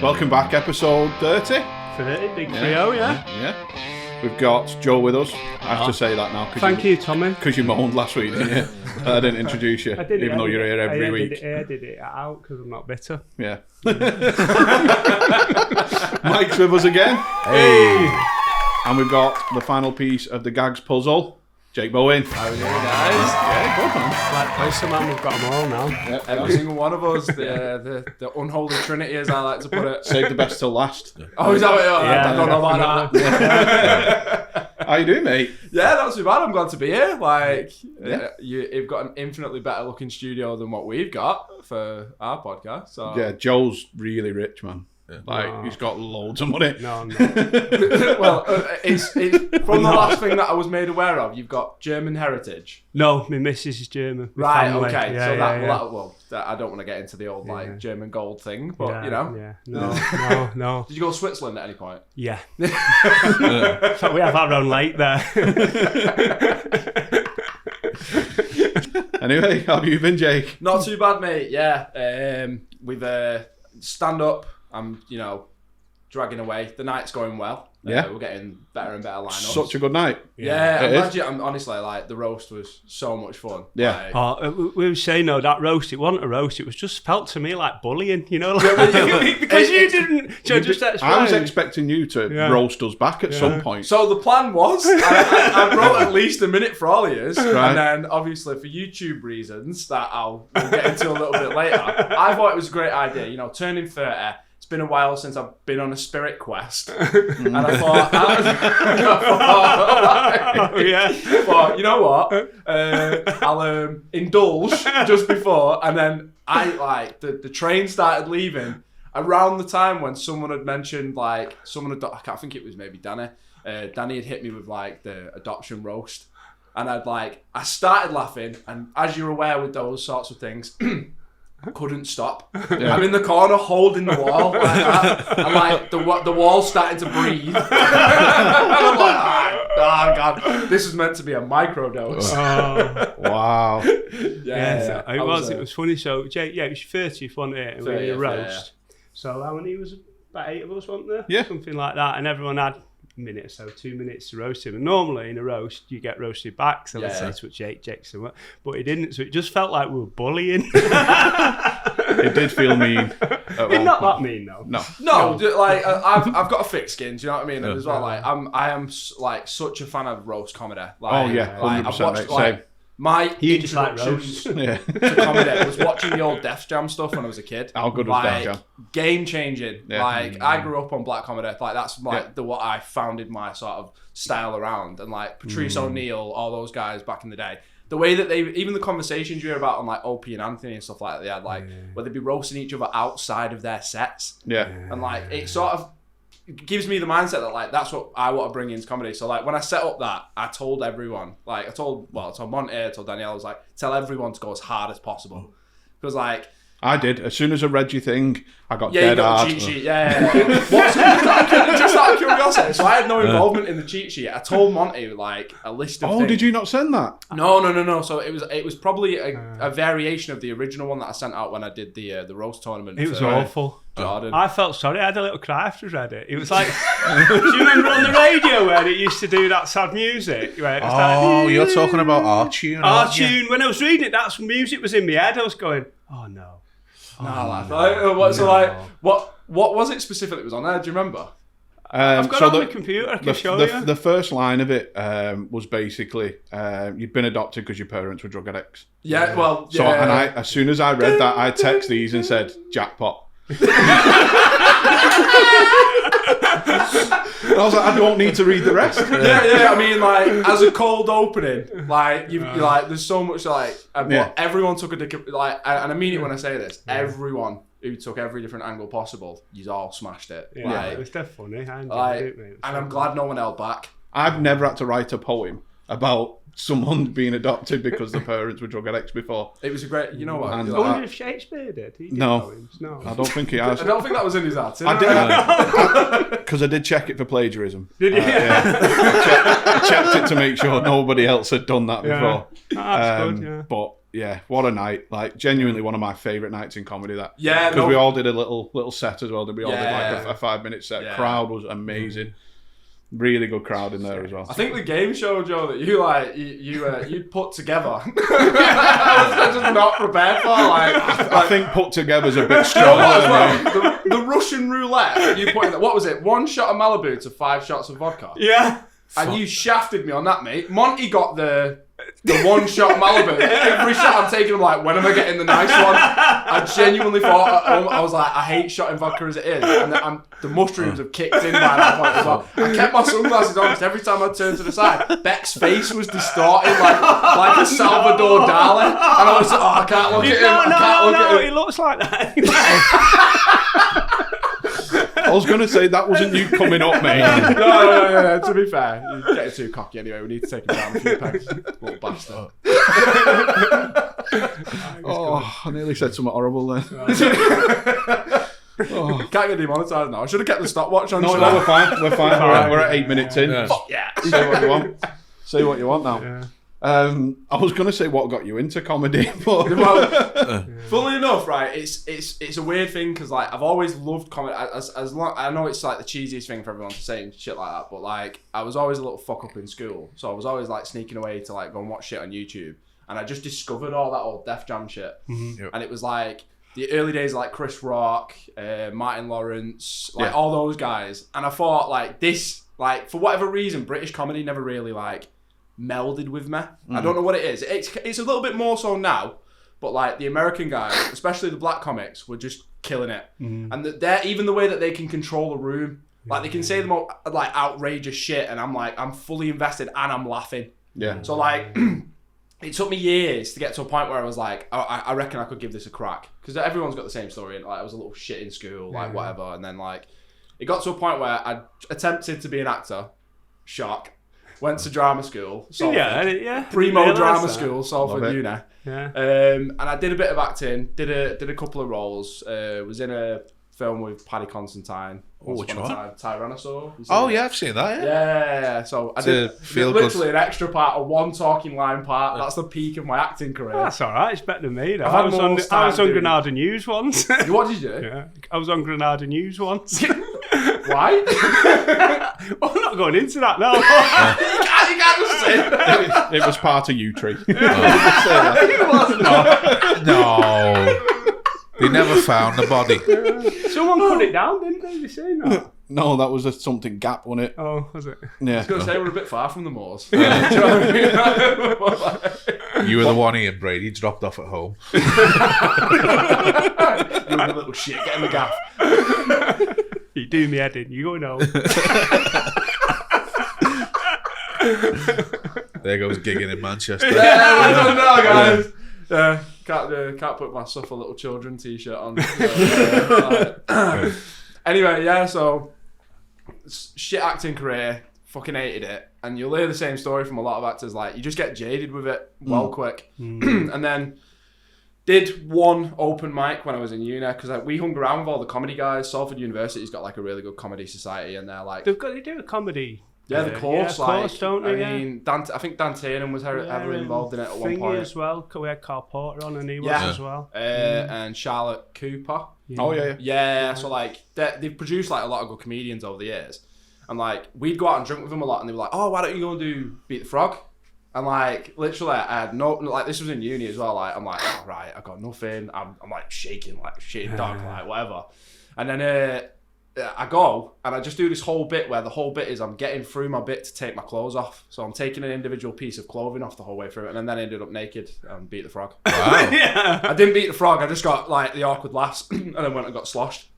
Welcome back, episode 30. 30, big trio, Yeah. We've got Joe with us. I have to say that now. Thank you, Tommy. Because you moaned last week, didn't you? I didn't introduce you, even though you're here every week. I did it out because I'm not bitter. Yeah. Mike's with us again. Hey! And we've got the final piece of the gags puzzle, Jake Bowen. How are you doing, guys? Yeah, good man. Like Poster Man, we've got them all now. Yep, every single one of us, the unholy trinity, as I like to put it. Save the best till last. Oh, is that what I don't know about that. How you doing, mate? Yeah, not too bad. I'm glad to be here. You've got an infinitely better looking studio than what we've got for our podcast. So. Yeah, Joe's really rich, man. Yeah. He's got loads of money. No. Well, it's from the last thing that I was made aware of, you've got German heritage. No, my missus is German. Right, family. okay. Yeah, I don't want to get into the old German gold thing, but Yeah, no. Did you go to Switzerland at any point? Yeah. In fact, we have our own lake there. Anyway, how have you been, Jake? Not too bad, mate. Yeah. We've stand up. I'm, dragging away. The night's going well. Yeah. We're getting better and better lineups. Such a good night. Yeah. I'm honestly, the roast was so much fun. Yeah. We were saying, no, that roast, it wasn't a roast. It was just felt to me like bullying, because you didn't. Just explain. I was expecting you to roast us back at some point. So the plan was, I wrote at least a minute for all of yous, right. And then obviously for YouTube reasons that we'll get into a little bit later, I thought it was a great idea. Turning 30. It's been a while since I've been on a spirit quest, and I thought, you know what? I'll indulge just before, and then the train started leaving around the time when someone had mentioned I can't think it was maybe Danny. Danny had hit me with the adoption roast, and I started laughing, and as you're aware with those sorts of things. I couldn't stop. Yeah. I'm in the corner holding the wall like that, and the wall's starting to breathe. And I'm like, oh god, this is meant to be a microdose. Oh, wow. It was funny. So Jake, it was 30th, wasn't it? And we had a roast. Yeah. So how many was about 8 of us, wasn't there? Yeah, something like that, and everyone had a minute or so, 2 minutes to roast him. And normally in a roast, you get roasted back. So let's say it's what Jackson, but he didn't. So it just felt like we were bullying. It did feel mean. Not that mean though. No. I've got a thick skin. Do you know what I mean? And as well, I am such a fan of roast comedy. 100%. I've watched my introduction to comedy was watching the old Def Jam stuff when I was a kid. How good was Def Jam? Game changing. Yeah. I grew up on black comedy. That's what I founded my sort of style around. And Patrice O'Neill, all those guys back in the day. The way that even the conversations you hear about on Opie and Anthony and stuff like that, they had where they'd be roasting each other outside of their sets. Yeah. And it sort of gives me the mindset that that's what I want to bring into comedy. So when I set up that, I told everyone, I told Monty, I told Danielle, I was tell everyone to go as hard as possible. Because I did. As soon as I read your thing, I got dead hard. Cheat sheet. Yeah. Just out of curiosity. So I had no involvement in the cheat sheet. I told Monty a list of things. Oh, did you not send that? No. So it was probably a variation of the original one that I sent out when I did the roast tournament. It was awful. Jordan. I felt sorry. I had a little cry after I read it. It was do you remember on the radio where it used to do that sad music? Where it was you're talking about our tune. Our tune. When I was reading it, that music was in my head. I was going, oh no. What was it specifically that was on there? Do you remember? I've got it on the computer. I can show you. The first line of it was basically you'd been adopted because your parents were drug addicts. Yeah, well, yeah. So, and as soon as I read that, I texted these and said, jackpot. And I was I don't need to read the rest. Yeah. I mean, as a cold opening, there's so much everyone took a and I mean it when I say this. Everyone who took every different angle possible, you all smashed it. Yeah, it was definitely funny. And I'm glad no one held back. I've never had to write a poem about someone being adopted because the parents were drug addicts before. It was a great, you know what? I wonder if Shakespeare did. He did poems. No, I don't think he has. I don't think that was in his art. I did, because I did check it for plagiarism. Did you? I checked it to make sure nobody else had done that before. That's good, yeah. But yeah, what a night! Like genuinely one of my favourite nights in comedy. That Yeah, because we all did a little set as well. We all did Yeah. like a 5-minute set. Yeah. Crowd was amazing. Really good crowd in there as well. I think the game show, Joe, that you'd put together, I was just not prepared for. I think put together's a bit strong. The Russian roulette. You put in, what was it? 1 shot of Malibu to 5 shots of vodka. Yeah. And you shafted me on that, mate. Monty got the 1 shot Malibu. Every shot I'm taking, I'm like, when am I getting the nice one? I genuinely thought, I was like, I hate shotting vodka as it is. And the mushrooms have kicked in by that point as well. I kept my sunglasses on because every time I turned to the side, Beck's face was distorted like a Salvador Dali. And I was like, I can't look at him. I can't look at him. He looks like that. I was going to say that wasn't you coming up, mate. No. To be fair, you're getting too cocky anyway. We need to take him down a few pegs. Little bastard. Oh, I nearly said something horrible then. Can't get demonetised now. I should have kept the stopwatch on. No, we're fine. We're at 8 minutes in. Yeah. Fuck yeah. Say what you want. Say what you want now. Yeah. I was going to say what got you into comedy, but funnily enough, right? It's a weird thing because like I've always loved comedy. As long I know it's like the cheesiest thing for everyone to say and shit like that, but like I was always a little fuck up in school, so I was always like sneaking away to like go and watch shit on YouTube, and I just discovered all that old Def Jam shit, and it was like the early days of like Chris Rock, Martin Lawrence, like all those guys, and I thought like this, like for whatever reason, British comedy never really like melded with me. I don't know what it is. It's a little bit more so now, but like the American guys, especially the black comics, were just killing it. And they're even the way that they can control the room, like they can say the most like outrageous shit, and I'm fully invested and I'm laughing. Yeah. So like, it took me years to get to a point where I was like, I reckon I could give this a crack, because everyone's got the same story. And like I was a little shit in school, like whatever, and then like it got to a point where I attempted to be an actor. Shock. Went to drama school, Salford. Primo drama school, Salford Uni. Yeah. And I did a bit of acting, did a couple of roles. Was in a film with Paddy Constantine. Which one? Tyrannosaur. Oh yeah, I've seen that. Yeah. So I did literally an extra part, a one talking line part. That's the peak of my acting career. That's all right. It's better than me. I was on Granada News once. What did you do? Yeah, I was on Granada News once. Why? Well, I'm not going into that now. You can't just say it was part of U-Tree. No. They never found the body. Someone cut it down, didn't they? You saying that? No, that was something Gap, wasn't it? Oh, was it? Yeah. I was going to say we're a bit far from the moors. You were the one Ian Brady dropped off at home. You were a little shit, get in the gaff. You do me head in, you go no. There goes gigging in Manchester. Yeah, I don't know, guys. Can't put my Suffer Little Children t-shirt on. Anyway, yeah, so shit acting career, fucking hated it. And you'll hear the same story from a lot of actors, like you just get jaded with it quick. And then did one open mic when I was in uni, because we hung around with all the comedy guys. Salford University's got like a really good comedy society, and they're like they do a comedy. Yeah, the course, don't they? I mean, I think Dan Tiernan was heavily involved in it at one point as well. We had Carl Porter on, and he was as well. And Charlotte Cooper. Yeah. Oh yeah. So like they've produced like a lot of good comedians over the years, and like we'd go out and drink with them a lot, and they were like, "Oh, why don't you go and do Beat the Frog?" And like literally, I had no, like this was in uni as well. Like I'm like, oh, right, I got nothing. I'm like shaking like shit dog, like whatever. And then I go and I just do this whole bit where the whole bit is I'm getting through my bit to take my clothes off. So I'm taking an individual piece of clothing off the whole way through it, and then I ended up naked and beat the frog. Wow. Yeah. I didn't beat the frog. I just got like the awkward laughs and then went and got sloshed.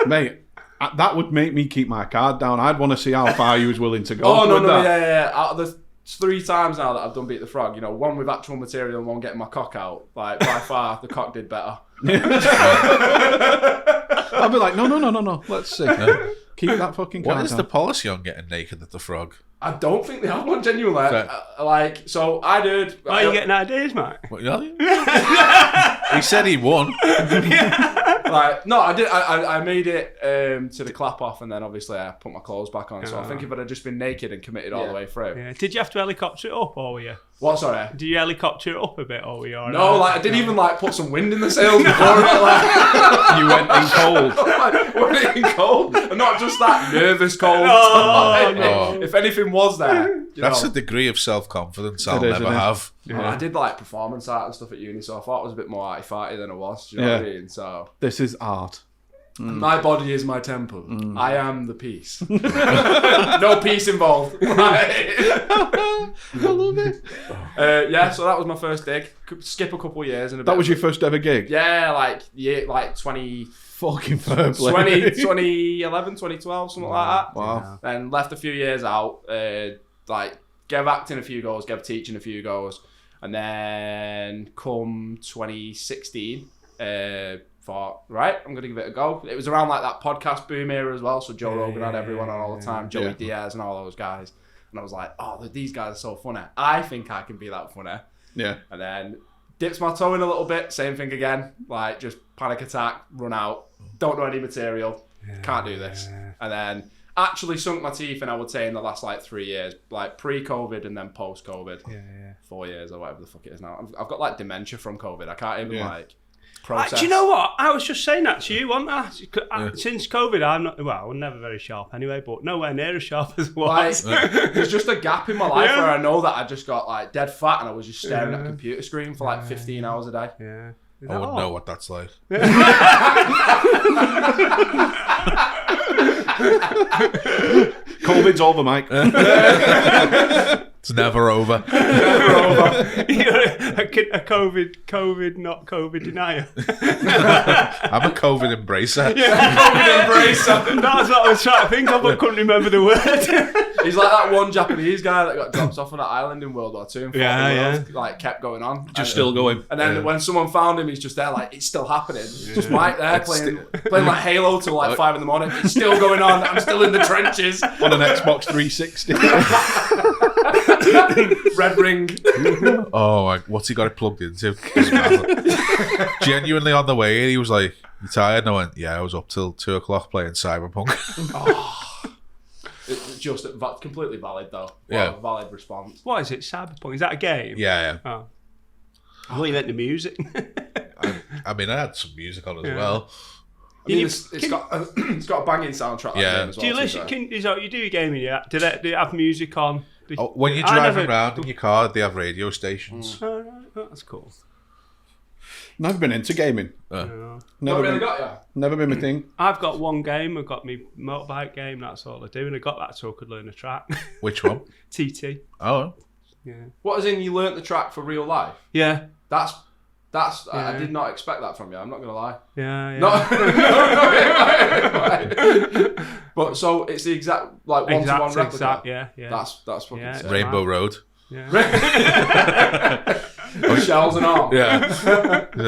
Mate, that would make me keep my card down. I'd want to see how far you was willing to go. Oh, no, that. yeah. Out of the 3 times now that I've done Beat the Frog, you know, one with actual material and one getting my cock out. Like, by far, the cock did better. I'd be like, no. Let's see. Keep that fucking card What is down. the policy on getting naked at the Frog? I don't think they have one, genuinely. Like, so I did... Why are you getting ideas, mate? What, he said he won. Like, no, I did. I made it to the clap off, and then obviously I put my clothes back on. So I think if I'd have just been naked and committed all the way through. Yeah. Did you have to helicopter it up, or were you? What, sorry? Did you helicopter it up a bit, or were you all No, right? like I didn't even like put some wind in the sails before it. Like, You went in cold. like, went in cold, and not just that nervous cold. Oh, no. If anything was there, That's a degree of self-confidence I'll It is, never isn't it? have. I did like performance art and stuff at uni, so I thought it was a bit more arty-farty than it was. Do you know what I mean? So This is art. my body is my temple. I am the peace. No peace involved. I love it. Yeah, so that was my first dig. Could skip a couple of years and a bit. That was your first ever gig? Yeah, like 20. Fucking fair play. 2011, 2012, something like that. Wow. Then left a few years out, like gave acting a few goes, gave teaching a few goes, and then come 2016, thought, right, I'm gonna give it a go. It was around like that podcast boom era as well, so Joe Rogan had everyone on all the time, Joey Diaz and all those guys, and I was like, oh, these guys are so funny. I think I can be that funny. Yeah. And then dips my toe in a little bit, same thing again, like just panic attack, run out, don't know any material, can't do this. And then actually sunk my teeth in, I would say, in the last like 3 years, like pre-COVID and then post-COVID. 4 years or whatever the fuck it is now. I've got like dementia from COVID. I can't even like process. Do you know what? I was just saying that to you, wasn't I? Since COVID, I'm never very sharp anyway, but nowhere near as sharp as I was. Like, there's just a gap in my life where I know that I just got like dead fat and I was just staring at a computer screen for like 15 hours a day. Yeah. I wouldn't know what that's like. COVID's over, Mike. It's never over. You're a COVID, not COVID denier. I'm a COVID embracer. COVID embracer. That's what I was trying to think of, but couldn't remember the word. He's like that one Japanese guy that got dropped off on that island in World War II and like kept going on. Just still going. And then when someone found him, he's just there like, it's still happening. Just Mike there playing like Halo till like 5 a.m. It's still going on. I'm still in the trenches. On an Xbox 360. Red ring. Oh, what's he got it plugged into? Genuinely on the way in, he was like, "You tired?" And I went, "Yeah, I was up till 2 o'clock playing Cyberpunk." It's just completely valid though. Yeah. Valid response. What is it? Cyberpunk? Is that a game? Yeah. Oh. I thought you meant the music. I mean, I had some music on as well. I mean, it's got a banging soundtrack. That game as well, Do you listen? You do your gaming? Yeah. Do they have music on? When you're driving around in your car, they have radio stations. Oh, right. That's cool. Never been into gaming. Not really got you? Never been my thing. I've got one game. I've got my motorbike game. That's all I do, and I got that so I could learn a track. Which one? TT. Oh. Yeah. What, as in you learnt the track for real life? Yeah. That's. I did not expect that from you. I'm not gonna lie. Yeah. No. But so it's the exact like one-to-one replica. Yeah. That's fucking sick. Rainbow Road. Yeah. Shells and all. Yeah.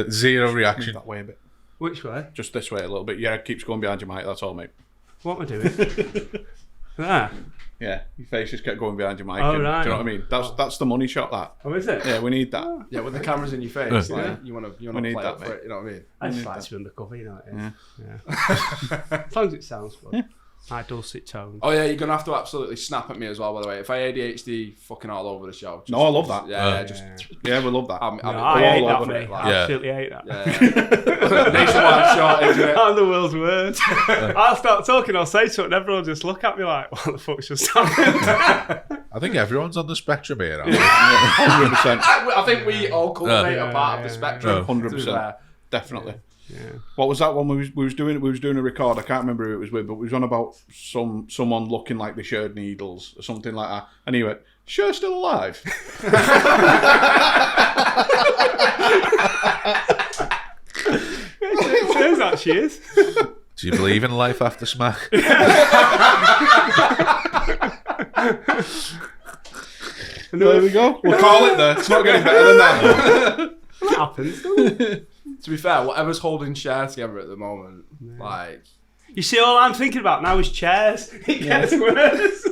Zero reaction. That way a bit. Which way? Just this way a little bit. Yeah, it keeps going behind you, mate. That's all, mate. What am I doing? There. Yeah, your face just kept going behind your mic. Oh, and, right. Do you know what I mean? That's the money shot. That. Oh, is it? Yeah, we need that. Yeah, with the cameras in your face, like, you want to We play need up that, for mate. it. You know what I mean? I just like to be undercover, you know what it is. Yeah. As long as it sounds good. My dulcet tones. Oh yeah, you're gonna have to absolutely snap at me as well. By the way, if I ADHD fucking all over the show. No, I love that. Yeah, we love that. I'm I hate all that, over mate. it. Like, I absolutely hate that. Nationwide shortage. I'm the world's worst. I'll start talking, I'll say something, and everyone will just look at me like, what the fuck's just happened? I think everyone's on the spectrum here. 100%. I think we all cultivate a part of the spectrum. 100%. Definitely. Yeah. What was that one we was doing? We was doing a record. I can't remember who it was with, but we was on about someone looking like they shared needles or something like that. And he went, "Sure, still alive." It turns out she is. Do you believe in life after smack? There we go. We'll call it there. It's not getting better than that. That happens. To be fair, whatever's holding Cher together at the moment, like. You see, all I'm thinking about now is chairs. It gets worse.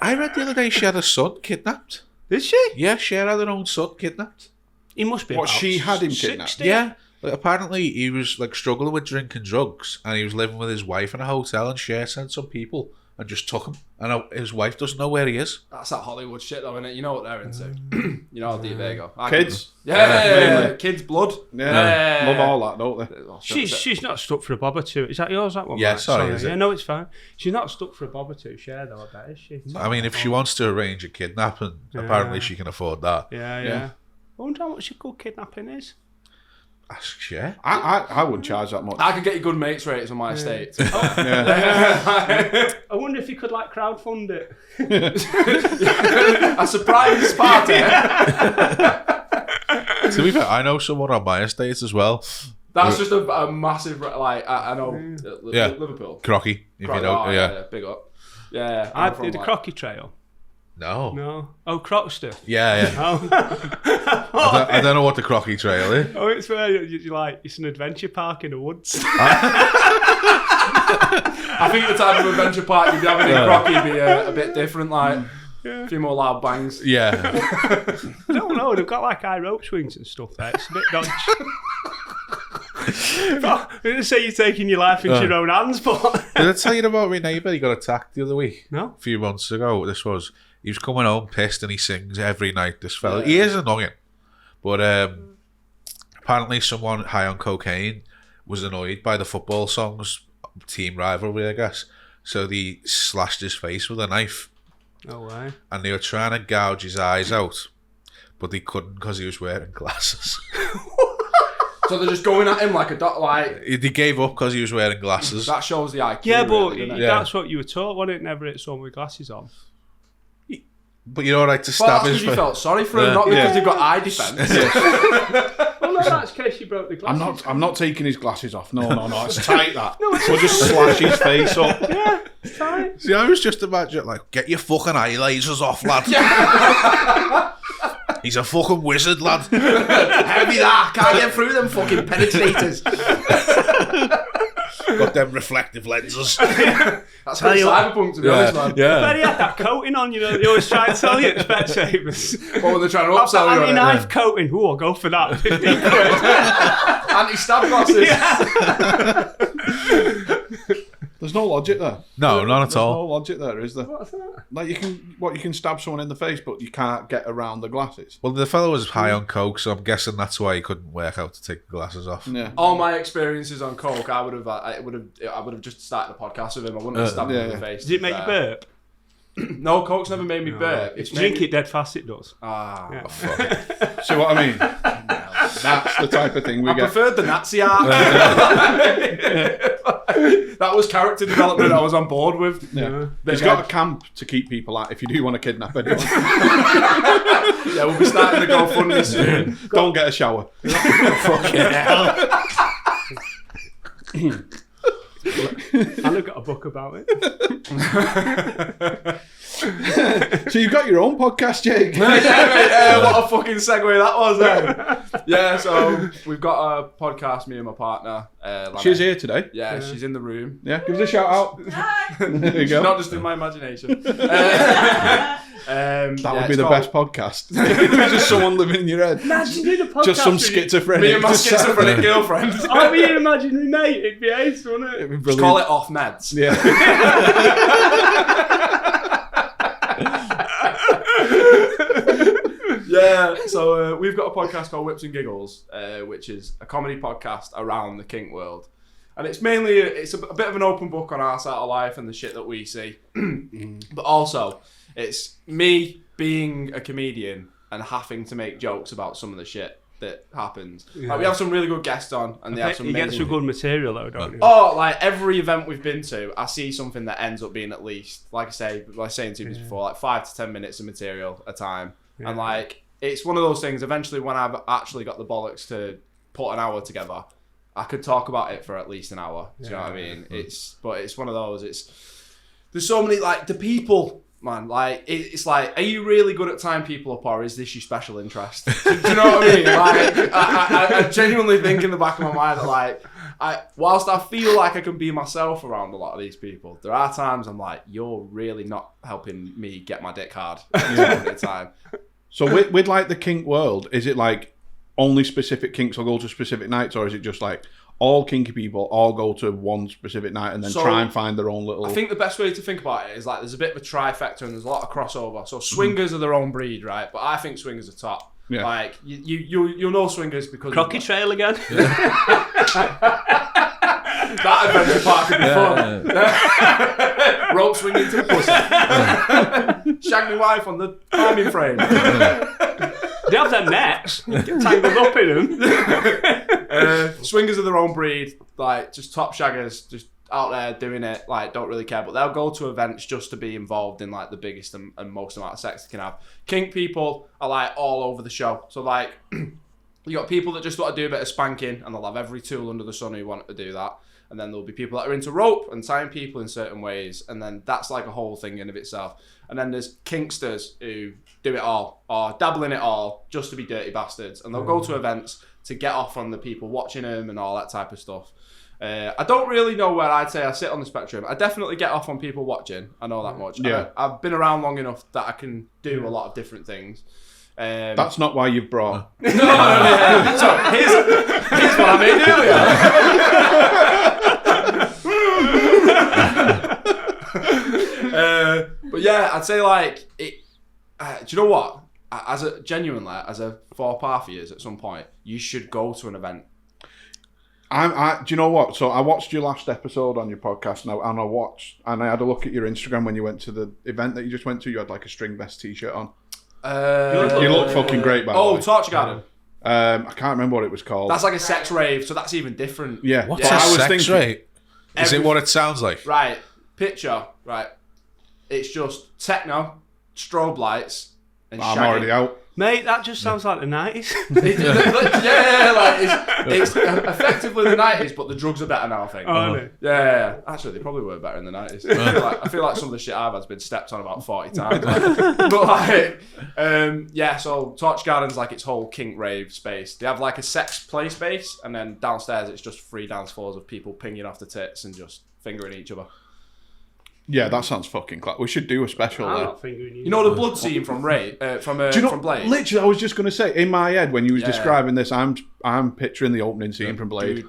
I read the other day she had a son kidnapped. Did she? Yeah, she had her own son kidnapped. He must be What, about she had him kidnapped? 60. Yeah. Like, apparently, he was like struggling with drink and drugs, and he was living with his wife in a hotel, and Cher sent some people and just took him. And his wife doesn't know where he is. That's that Hollywood shit, though, isn't it? You know what they're into. You know how deep they go. Kids. Yeah. Kids' blood. Yeah. Love all that, don't they? She's not stuck for a bob or two. Is that yours, that one? Yeah, Mike? sorry. Is it? Yeah, no, it's fine. She's not stuck for a bob or two, Cher, though, I bet, is she? I mean, if she wants to arrange a kidnapping, apparently she can afford that. Yeah. I wonder how much a good kidnapping is. Ask Cher. I wouldn't charge that much. I could get you good mates rates on my estate. I wonder if you could like crowdfund it. A surprise party. To be fair, I know someone on my estate as well. That's just a massive, like, I know Liverpool. Crocky, if you know. Yeah. Big up. Yeah. I did a Crocky trail. No. Oh, Crockster. Yeah. Oh. I don't know what the Crocky Trail is. Oh, it's where you like, it's an adventure park in the woods. I think the type of adventure park you'd be having in Crocky would be a bit different, like a few more loud bangs. Yeah. I don't know, they've got like high rope swings and stuff there. It's a bit dodgy. I'm going to say you're taking your life into your own hands, but... Did I tell you about my neighbour? He got attacked the other week. No. A few months ago. He was coming home pissed and he sings every night, this fella. He is annoying. But apparently someone high on cocaine was annoyed by the football songs, team rivalry, I guess. So they slashed his face with a knife. No way. And they were trying to gouge his eyes out, but they couldn't because he was wearing glasses. So they're just going at him like a dot, like... They gave up because he was wearing glasses. That shows the IQ. Yeah, but really, that's what you were taught, wasn't it? Never hit someone with glasses on. But you know, like to Well, stab that's his because you felt sorry for him, not because he got eye defence. Well, no, that's in case you broke the glasses. I'm not taking his glasses off. No, it's tight that. We'll just slash his face up. Yeah, it's tight. See, I was just imagining, like, get your fucking eye lasers off, lad. He's a fucking wizard, lad. Heavy that, can't get through them fucking penetrators. Got them reflective lenses. That's pretty cyberpunk, to be honest, man. I bet he had that coating on, you know, they always try and sell you at Specsavers. What were they trying to upsell you on it? Anti-knife coating. Ooh, I'll go for that. 15 quid. Anti-stab glasses. There's no logic there. No, not at There's all. no logic there, is there? What's that? Like you can stab someone in the face, but you can't get around the glasses. Well, the fellow was high on coke, so I'm guessing that's why he couldn't work out to take the glasses off. Yeah. All my experiences on coke, I would have just started the podcast with him. I wouldn't have stabbed him in the face. Did it make you burp? No, coke's never made me burp. If you drink it dead fast, it does. Yeah. Fuck. See what I mean? That's the type of thing we I get. preferred the Nazi art. That was character development I was on board with. Yeah. He's got a camp to keep people at if you do want to kidnap anyone. Yeah, we'll be starting the GoFundMe soon. Don't get a shower. Fucking hell. And I've got a book about it. So you've got your own podcast, Jake. Yeah, mate, what a fucking segue that was then. Yeah, so we've got a podcast, me and my partner. She's here today. Yeah, she's in the room. Yeah, give us a shout out. There you She's go. not just in my imagination. That would be the best podcast. Just someone living in your head. Imagine doing a podcast. Just some with schizophrenic. Me and my just sat schizophrenic there. girlfriend. I'll be an imaginary mate. It'd be ace, wouldn't it? It'd be Just brilliant. call it off meds. Yeah. Yeah, so we've got a podcast called Whips and Giggles, which is a comedy podcast around the kink world. And it's mainly, it's a bit of an open book on our side of life and the shit that we see. But also, it's me being a comedian and having to make jokes about some of the shit that happens. Yeah. Like, we have some really good guests on, and they have some You get amazing... some good material though, don't you? Oh, like every event we've been to, I see something that ends up being at least, like I was saying to you before, like 5 to 10 minutes of material a time. Yeah. And like, it's one of those things, eventually when I've actually got the bollocks to put an hour together, I could talk about it for at least an hour. Do you know what I mean? It's one of those, there's so many, like, the people, man, like, it's like, are you really good at tying people up, or is this your special interest? Do you know what I mean? Like, I genuinely think in the back of my mind that, like, whilst I feel like I can be myself around a lot of these people, there are times I'm like, you're really not helping me get my dick hard at the time. So with like the kink world, is it like only specific kinks will go to specific nights, or is it just like all kinky people all go to one specific night and then try and find their own little... I think the best way to think about it is like there's a bit of a trifecta and there's a lot of crossover. So swingers are their own breed, right? But I think swingers are top. Yeah. Like you'll know swingers because Crocky Trail again. That adventure park would be fun. Rope swinging to the pussy. Shag my wife on the climbing frame. They have their nets. Get tangled up in them. Swingers are their own breed. Like, just top shaggers, just out there doing it. Like, don't really care. But they'll go to events just to be involved in, like, the biggest and most amount of sex they can have. Kink people are, like, all over the show. So, like, you got people that just want to do a bit of spanking, and they'll have every tool under the sun who want to do that. And then there'll be people that are into rope and tying people in certain ways. And then that's like a whole thing in of itself. And then there's kinksters who do it all or dabble in it all just to be dirty bastards. And they'll go to events to get off on the people watching them and all that type of stuff. I don't really know where I'd say I sit on the spectrum. I definitely get off on people watching. I know that much. Yeah. I've been around long enough that I can do a lot of different things. That's not why you've brought... No. So here's what I made earlier. But yeah, I'd say like it. Do you know what? As a 4-par for years, at some point, you should go to an event. Do you know what? So I watched your last episode on your podcast now, and I had a look at your Instagram when you went to the event that you just went to. You had like a string vest t-shirt on. You look fucking great, by the way. Oh, Torture Garden. I can't remember what it was called. That's like a sex rave, so that's even different. Yeah. What's a sex rave? Is it what it sounds like? Right. Picture. Right. It's just techno, strobe lights, and I'm shagging. already out. Mate, that just sounds like the 90s. Yeah, like it's effectively the 90s, but the drugs are better now, I think. Oh, no. Yeah. Actually, they probably were better in the 90s. I feel like some of the shit I've had's been stepped on about 40 times. So Torch Garden's like its whole kink rave space. They have like a sex play space, and then downstairs it's just free dance floors of people pinging off the tits and just fingering each other. Yeah, that sounds fucking class. We should do a special I'm there. not fingering you. You know the blood scene from Ray, from Blade? Literally, I was just going to say, in my head, when you was describing this, I'm picturing the opening scene from Blade.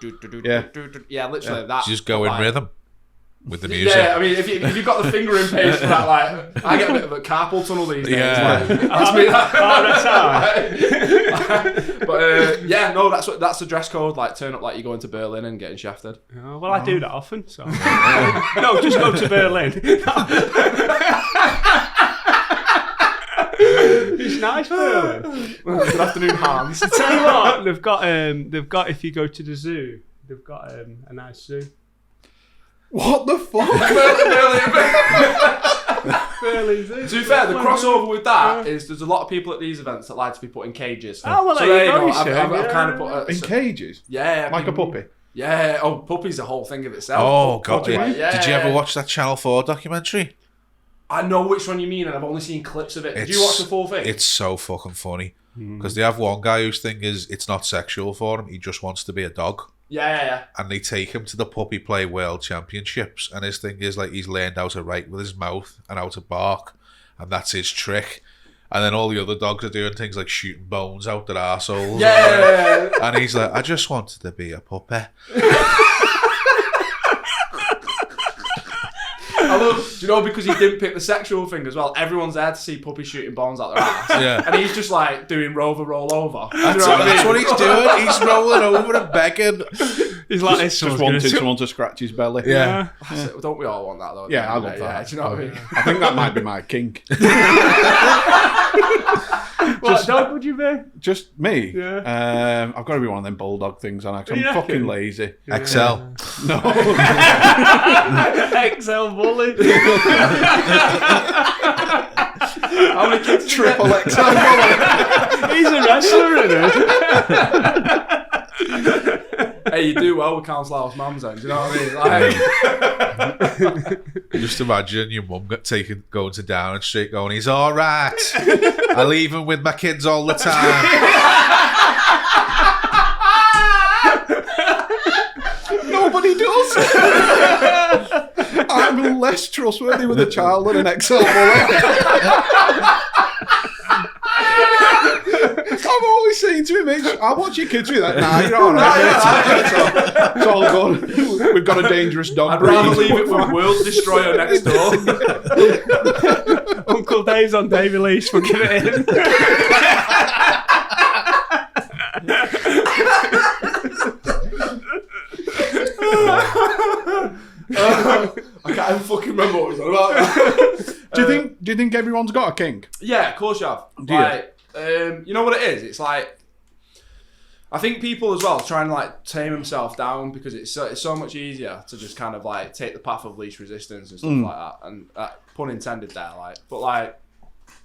Yeah, literally that. Just go in rhythm with the music. Yeah, I mean, if you've got the fingering page for that, like, I get a bit of a carpal tunnel these days. Yeah. Like, that's me. But no, that's the dress code. Like, turn up like you're going to Berlin and getting shafted. Oh, well, I do that often. So no, just go to Berlin. It's nice, Berlin. Good afternoon, Hans. I tell you what, they've got if you go to the zoo, they've got a nice zoo. What the fuck? Berlin zoo. To be fair, the crossover with that is there's a lot of people at these events that like to be put in cages. Oh, well, so there you go. I've kind of put In cages? Yeah, Like a puppy? Yeah. Oh, puppy's a whole thing of itself. Oh, God. Yeah. Did you ever watch that Channel 4 documentary? I know which one you mean, and I've only seen clips of it. Did you watch the full thing? It's so fucking funny. Because they have one guy whose thing is it's not sexual for him, he just wants to be a dog. Yeah. And they take him to the Puppy Play World Championships, and his thing is like he's learned how to write with his mouth and how to bark, and that's his trick. And then all the other dogs are doing things like shooting bones out their arseholes. Yeah. And he's like, I just wanted to be a puppy. I love, do you know, because he didn't pick the sexual thing as well, everyone's there to see puppies shooting bones out their ass. Yeah. And he's just like doing rover roll over. That's what he's doing. He's rolling over and begging. He's like Just wanted someone to scratch his belly. Yeah. Don't we all want that though? Yeah, I love that. Yeah, do you know what I mean? I think that might be my kink. What dog would you be? Just me? Yeah. I've got to be one of them bulldog things, and I'm You fucking reckon? lazy. XL. No. XL bully. How many kids? Triple XL bully. He's a wrestler, isn't he? Hey, you do well with Council House Mums then, do you know what I mean? Like, Just imagine your mum going to Downing Street going, he's all right. I leave him with my kids all the time. Nobody does. I'm less trustworthy with a child than an XL bully. I'm always saying to him, mate, I'll watch your kids with that. Nah, you're all right. It's all good. We've got a dangerous dog. I'd rather leave it with World Destroyer next door. Uncle Dave's on day release. We'll give it in. I can't even fucking remember what it was on about. Do you think everyone's got a kink? Yeah, of course you have. Do you? Like, you know what it is? It's like, I think people as well trying to like tame themselves down because it's so much easier to just kind of like take the path of least resistance and stuff like that. And pun intended there, like, but like,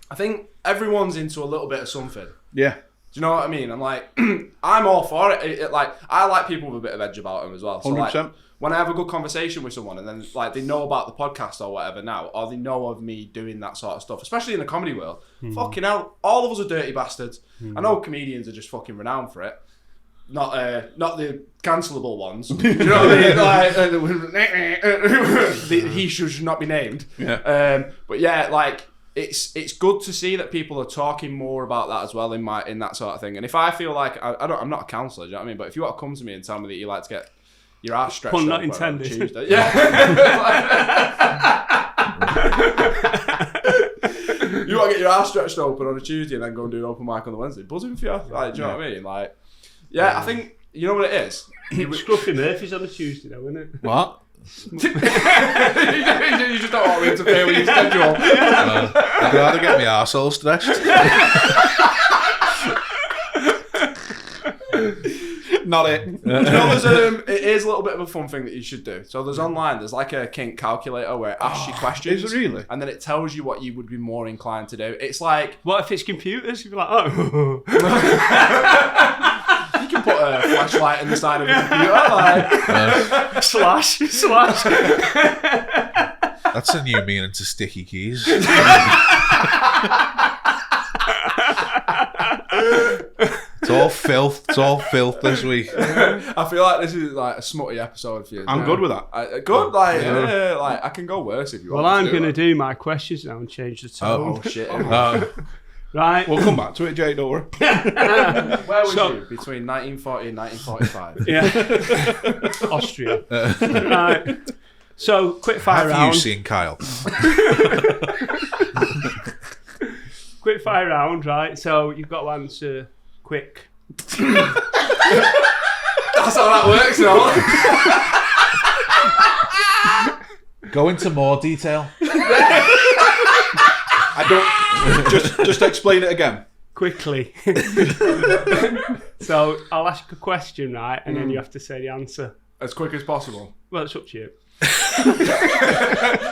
I think everyone's into a little bit of something. Yeah. Do you know what I mean? I'm like, I'm all for it. Like, I like people with a bit of edge about them as well. So 100%. like, when I have a good conversation with someone and then like they know about the podcast or whatever now, or they know of me doing that sort of stuff, especially in the comedy world, fucking hell, all of us are dirty bastards. I know comedians are just fucking renowned for it. Not the cancelable ones. Do you know what I mean? Like, he should not be named. Yeah. But yeah, like, it's good to see that people are talking more about that as well in that sort of thing. And if I feel like I'm not a counsellor, do you know what I mean? But if you want to come to me and tell me that you like to get your ass stretched Pun out not on intended. Tuesday, yeah. You want to get your ass stretched open on a Tuesday and then go and do an open mic on the Wednesday? Buzzing for you, like, do you know what I mean? Like, yeah, I think you know what it is. Scruffy Murphy's on a Tuesday, though, isn't it? What? You just don't want me to interfere with your schedule. I'd rather get my arsehole stretched. Not it. You know, it is a little bit of a fun thing that you should do. So there's like a kink calculator where it asks you questions. Is it really? And then it tells you what you would be more inclined to do. It's like, What if it's computers? You'd be like, oh. you can put a flashlight in the side of the computer, like. slash. That's a new meaning to sticky keys. It's all filth. It's all filth this week. I feel like this is like a smutty episode for you. I'm good with that. Good, like, like I can go worse if you want. Well, I'm to going to do my questions now and change the tone. Oh shit. Right. We'll come back to it, Jay, don't worry. Where was you between 1940 and 1945? Yeah. Austria. Right. So, quick fire round. Have you seen Kyle? Quick fire round, right? So, you've got to answer quick. That's how that works, no? Go into more detail. I don't. Just explain it again. Quickly. So, I'll ask a question, right? And then you have to say the answer. As quick as possible. Well, it's up to you.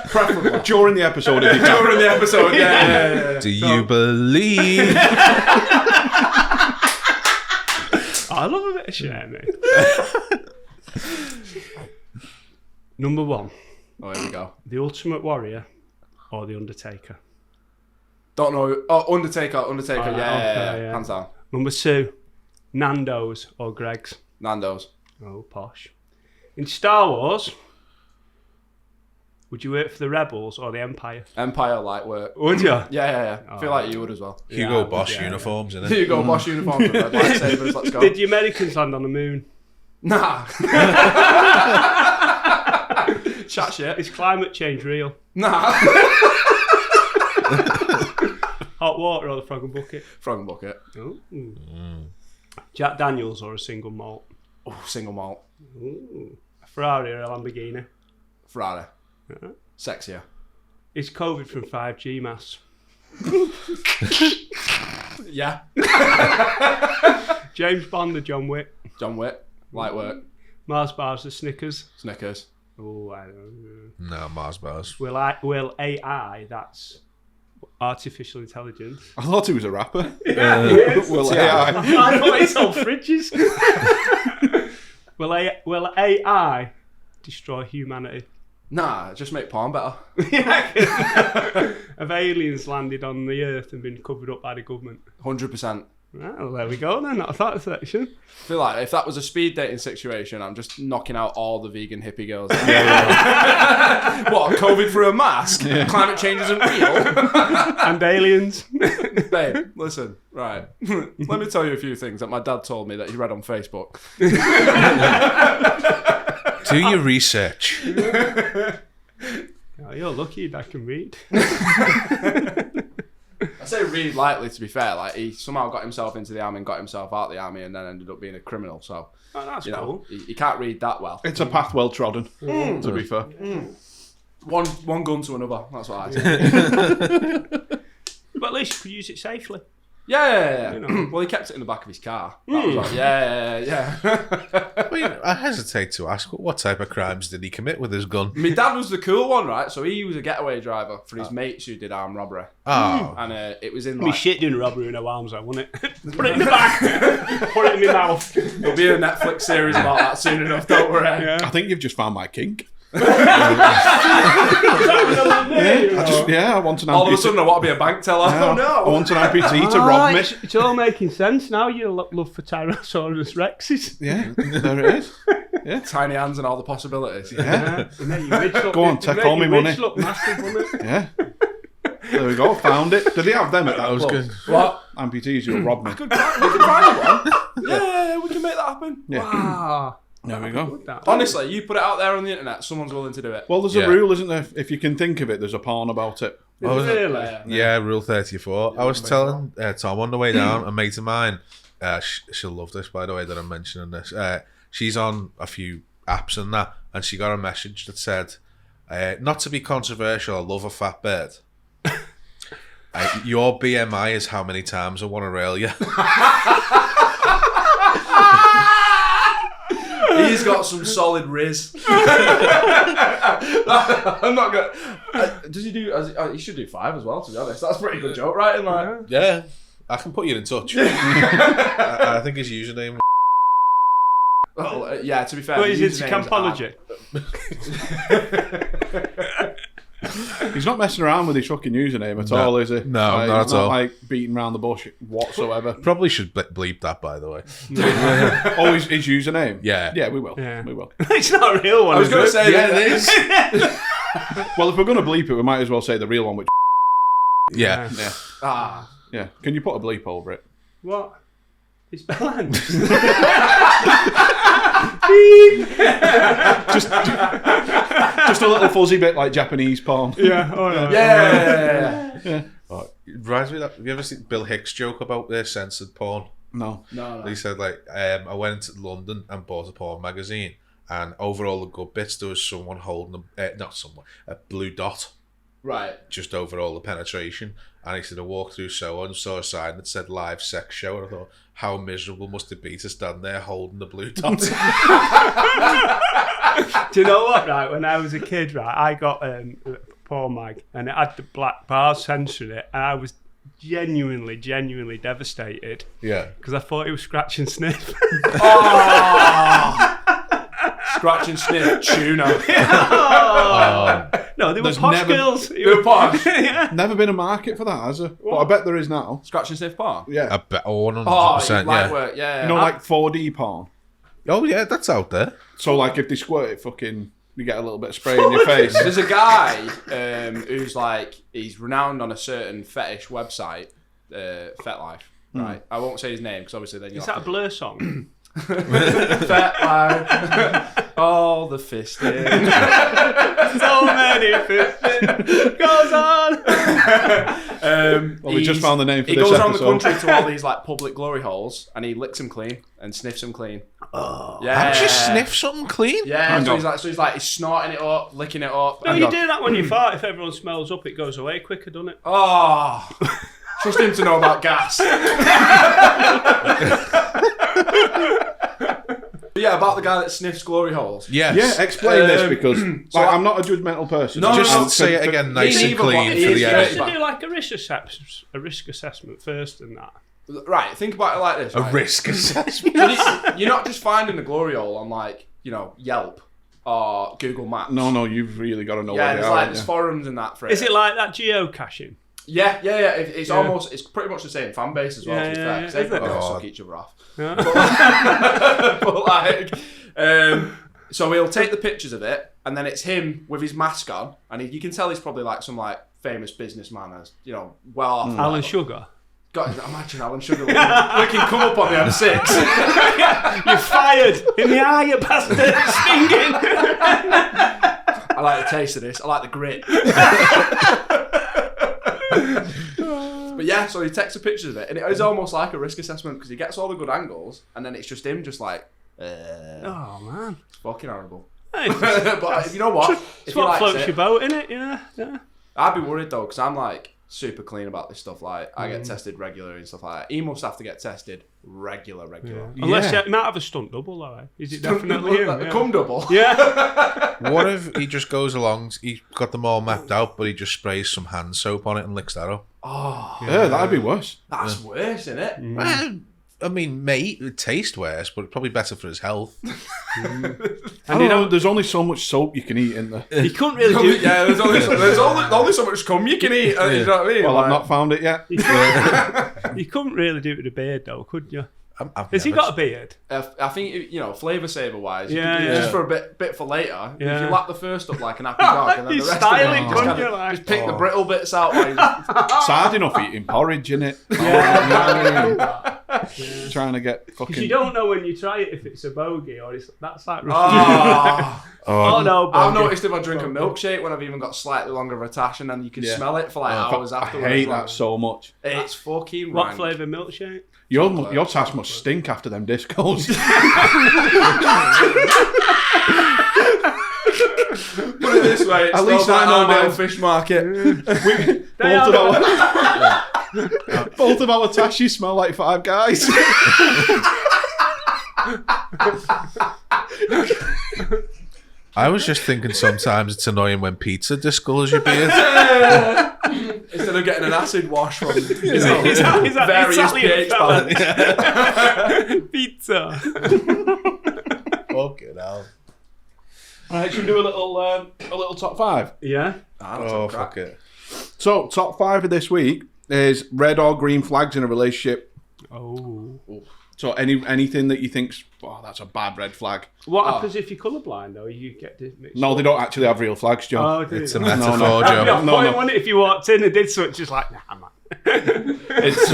Preferably. During the episode, if you can. During the episode, yeah. Do you believe? I love a bit of shit, mate. Number one. Oh, here we go. The Ultimate Warrior or The Undertaker? Don't know. Oh, Undertaker, yeah. Hands down. Number two. Nando's or Greg's? Nando's. Oh, posh. In Star Wars, would you work for the Rebels or the Empire? Empire light work. Would you? Yeah. I feel like you would as well. Hugo Boss uniforms, innit? Here you go, Bosch uniform, red lightsabers, let's go. Did the Americans land on the moon? Nah. Chat shit. Is climate change real? Nah. Hot water or the frog and bucket? Frog and bucket. Ooh. Jack Daniels or a single malt? Oh, single malt. Ooh. A Ferrari or a Lamborghini? Ferrari. Sexier. Is COVID from 5G mass? Yeah. James Bond or John Wick? John Wick. Light work. Mars bars or Snickers? Snickers. Oh, I don't know. No, Mars bars. Will AI, that's artificial intelligence. I thought he was a rapper. Well, AI. I thought he sold fridges. Will AI destroy humanity? Nah, just make porn better. Have aliens landed on the Earth and been covered up by the government? 100%. Right, well, there we go then. That's that section. I feel like if that was a speed dating situation, I'm just knocking out all the vegan hippie girls. What, COVID through a mask? Yeah. Climate change isn't real? And aliens. Babe, listen, right. Let me tell you a few things that my dad told me that he read on Facebook. Do your research. Oh, you're lucky I can read. I say really lightly, to be fair. Like, he somehow got himself into the army and got himself out of the army and then ended up being a criminal. So, that's cool. He can't read that well. It's a path well trodden, to be fair. One gun to another. That's what I say. But at least you could use it safely. Yeah. You know. Well, he kept it in the back of his car. That was like, yeah. Well, I hesitate to ask, what type of crimes did he commit with his gun? My dad was the cool one, right? So he was a getaway driver for his mates who did armed robbery. Oh. And it was in Me shit doing a robbery with no arms on, wasn't it? Put it in the back. Put it in my mouth. There'll be a Netflix series about that soon enough, don't worry. Yeah. I think you've just found my kink. I want an amputee. All of a sudden I want to be a bank teller. Yeah, Oh no! I want an amputee to rob me. It's all making sense now. Your love for Tyrannosaurus Rexes. Yeah, there it is. Yeah. Tiny hands and all the possibilities. Yeah. Go on, take all my money. Look massive, wouldn't it? Yeah. There we go, found it. Did they have them at that was club? good. What? Amputees who'll rob me. We can find one. Yeah, we can make that happen. Yeah. Wow. There we go. Honestly, you put it out there on the internet, someone's willing to do it. Well, there's a rule, isn't there? If you can think of it, there's a porn about it. Really? Yeah, Rule 34. I was telling Tom on the way down, a mate of mine, she'll love this, by the way, that I'm mentioning this. She's on a few apps and that, and she got a message that said, not to be controversial, I love a fat bird. Your BMI is how many times I want to rail you. He's got some solid riz. I'm not gonna. Does he do? He should do 5 as well. To be honest, that's a pretty good joke, right? Like, yeah, I can put you in touch. I think his username. Well, yeah. To be fair, But he's into campology. He's not messing around with his fucking username at all, is he? No, not he's at all. Not beating around the bush whatsoever. Probably should bleep that, by the way. Oh, his username? Yeah, we will. Yeah. We will. It's not a real one. I was going to say Yeah, that. it is. Well, if we're going to bleep it, we might as well say the real one. Which Yeah. yeah. Can you put a bleep over it? What? It's Bellend. Just a little fuzzy bit like Japanese porn. Yeah. Oh, yeah. Yeah. Oh, it reminds me of that. Have you ever seen Bill Hicks' joke about their censored porn? No. He said, like, I went to London and bought a porn magazine, and over all the good bits, there was someone holding a blue dot. Right. Just over all the penetration. And he said, I walked through Soho and saw a sign that said live sex show, and I thought, how miserable must it be to stand there holding the blue dot? Do you know what, right? When I was a kid, right, I got a porn mag and it had the black bars censoring it, and I was genuinely devastated. Yeah. Because I thought it was Scratch and Sniff. Oh! Scratch and Sniff tuna. No, they were There's posh never- girls. They were posh. Yeah. Never been a market for that, has there? But I bet there is now. Scratch and Sniff porn. Yeah. I bet 100%, Oh, yeah. like work. Yeah. You know, like 4D porn. Oh, yeah, that's out there. So, like, if they squirt it, fucking, you get a little bit of spray in your face. There's a guy who's like, he's renowned on a certain fetish website, Phet-life. Right. I won't say his name because obviously then you. Is that a Blur song? Phet-life. All the fisting. So many fisting goes on. Well, we just found the name for he this goes around the episode. country to all these like public glory holes and he licks them clean and sniffs them clean. Oh. Yeah. How would you sniff something clean? Yeah, Hang so on. he's like he's snorting it up, licking it up. No, and- you do that when you fart. If everyone smells up, it goes away quicker, doesn't it? Oh, trust him to know about gas. But yeah, about the guy that sniffs glory holes. Yes. Yeah, explain this because so I'm not a judgmental person. No, Just no, say it again nice and neither clean one. for He the is You very edit. have bad. to do like a risk assessment first and that. Right, think about it like this. A Right? risk assessment. You're not just finding the glory hole on like, Yelp or Google Maps. No, you've really got to know Yeah, where they there's are. like haven't there's you? forums and that for it. Is it like that geocaching? Yeah. It's almost, it's pretty much the same fan base as well. To be fair, 'cause they both suck each other off. Yeah. But like, so he'll take the pictures of it, and then it's him with his mask on, and you can tell he's probably like some like famous businessman, as you know, well off. Alan Sugar. God, imagine Alan Sugar looking come up on the M6. You're fired in the eye, you bastard. Stinging. I like the taste of this. I like the grit. But yeah, so he takes the pictures of it, and it is almost like a risk assessment because he gets all the good angles, and then it's just him, just like, Oh man, it's fucking horrible. Hey, But you know what? it's If what he likes floats it, your boat, innit? Yeah. I'd be worried though, because I'm like super clean about this stuff. Like I get tested regularly and stuff like that. He must have to get tested regular. Unless he might have a stunt double, though. Is it definitely him? A cum double. Yeah. What if he just goes along, he's got them all mapped out, but he just sprays some hand soap on it and licks that up? Oh, Yeah, that'd be worse. that's worse, isn't it? Well, I mean, mate, it would taste worse, but probably better for his health. And you know, there's only so much soap you can eat in there. He couldn't really do. Yeah, there's only so much cum you can eat. You know what I mean? Well, Like, I've not found it yet. You couldn't really do it with a beard, though, could you? I've Has he never- got a beard? I think, you know, flavour saver wise, you Yeah, can do it yeah. just for a bit for later. Yeah. If you lap the first up like an happy dog, and then You the rest style of it, it, you just, couldn't kinda, you, like? just pick the brittle bits out. While you It's hard enough eating porridge, innit? Yeah. Trying to get Because fucking... you don't know when you try it if it's a bogey or that's like. Oh, No, I've bogey. noticed if I drink a milkshake when I've even got slightly longer of a tash, and then you can smell it for like hours I afterwards. hate that so much. It's fucking What rank. flavour milkshake? Your tash must stink after them discos. Put it this way, it At least smells I know like mine. fish market. Both of our tashes smell like Five Guys. I was just thinking sometimes it's annoying when pizza discolours your beard. Instead of getting an acid wash from Is that various Italian pH fella? balance. Pizza. Fucking hell. Alright, should we do a little top five? Yeah. Oh, fuck it. So, top five of this week is red or green flags in a relationship. Oh. So, anything that you think's, oh, that's a bad red flag. What happens if you're colourblind, though? You get mixed No, up. they don't actually have real flags, John. Oh, do It's they? a metaphor, That'd be Joe. a No, point, no. wouldn't it, if you walked in and did something just like, nah, man. It's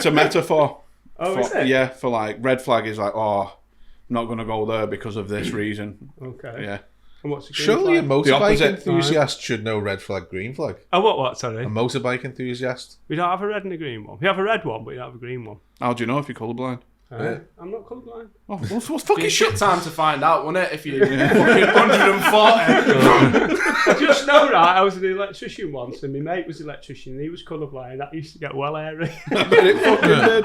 a metaphor. Oh, for, is it? Yeah, for like, red flag is like, oh, I'm not going to go there because of this reason. Okay. Yeah. And what's the green Surely a flag? The motorbike opposite. enthusiast should know red flag, green flag. Oh, what, sorry? A motorbike enthusiast. We don't have a red and a green one. We have a red one, but we don't have a green one. How do you know if you're colourblind? I'm not colourblind. Oh, what's Be fucking a shit? shit time to find out, wouldn't it? If you fucking 140. I just know, right? I was an electrician once, and my mate was an electrician, and he was colourblind. That used to get well hairy. It fucking did.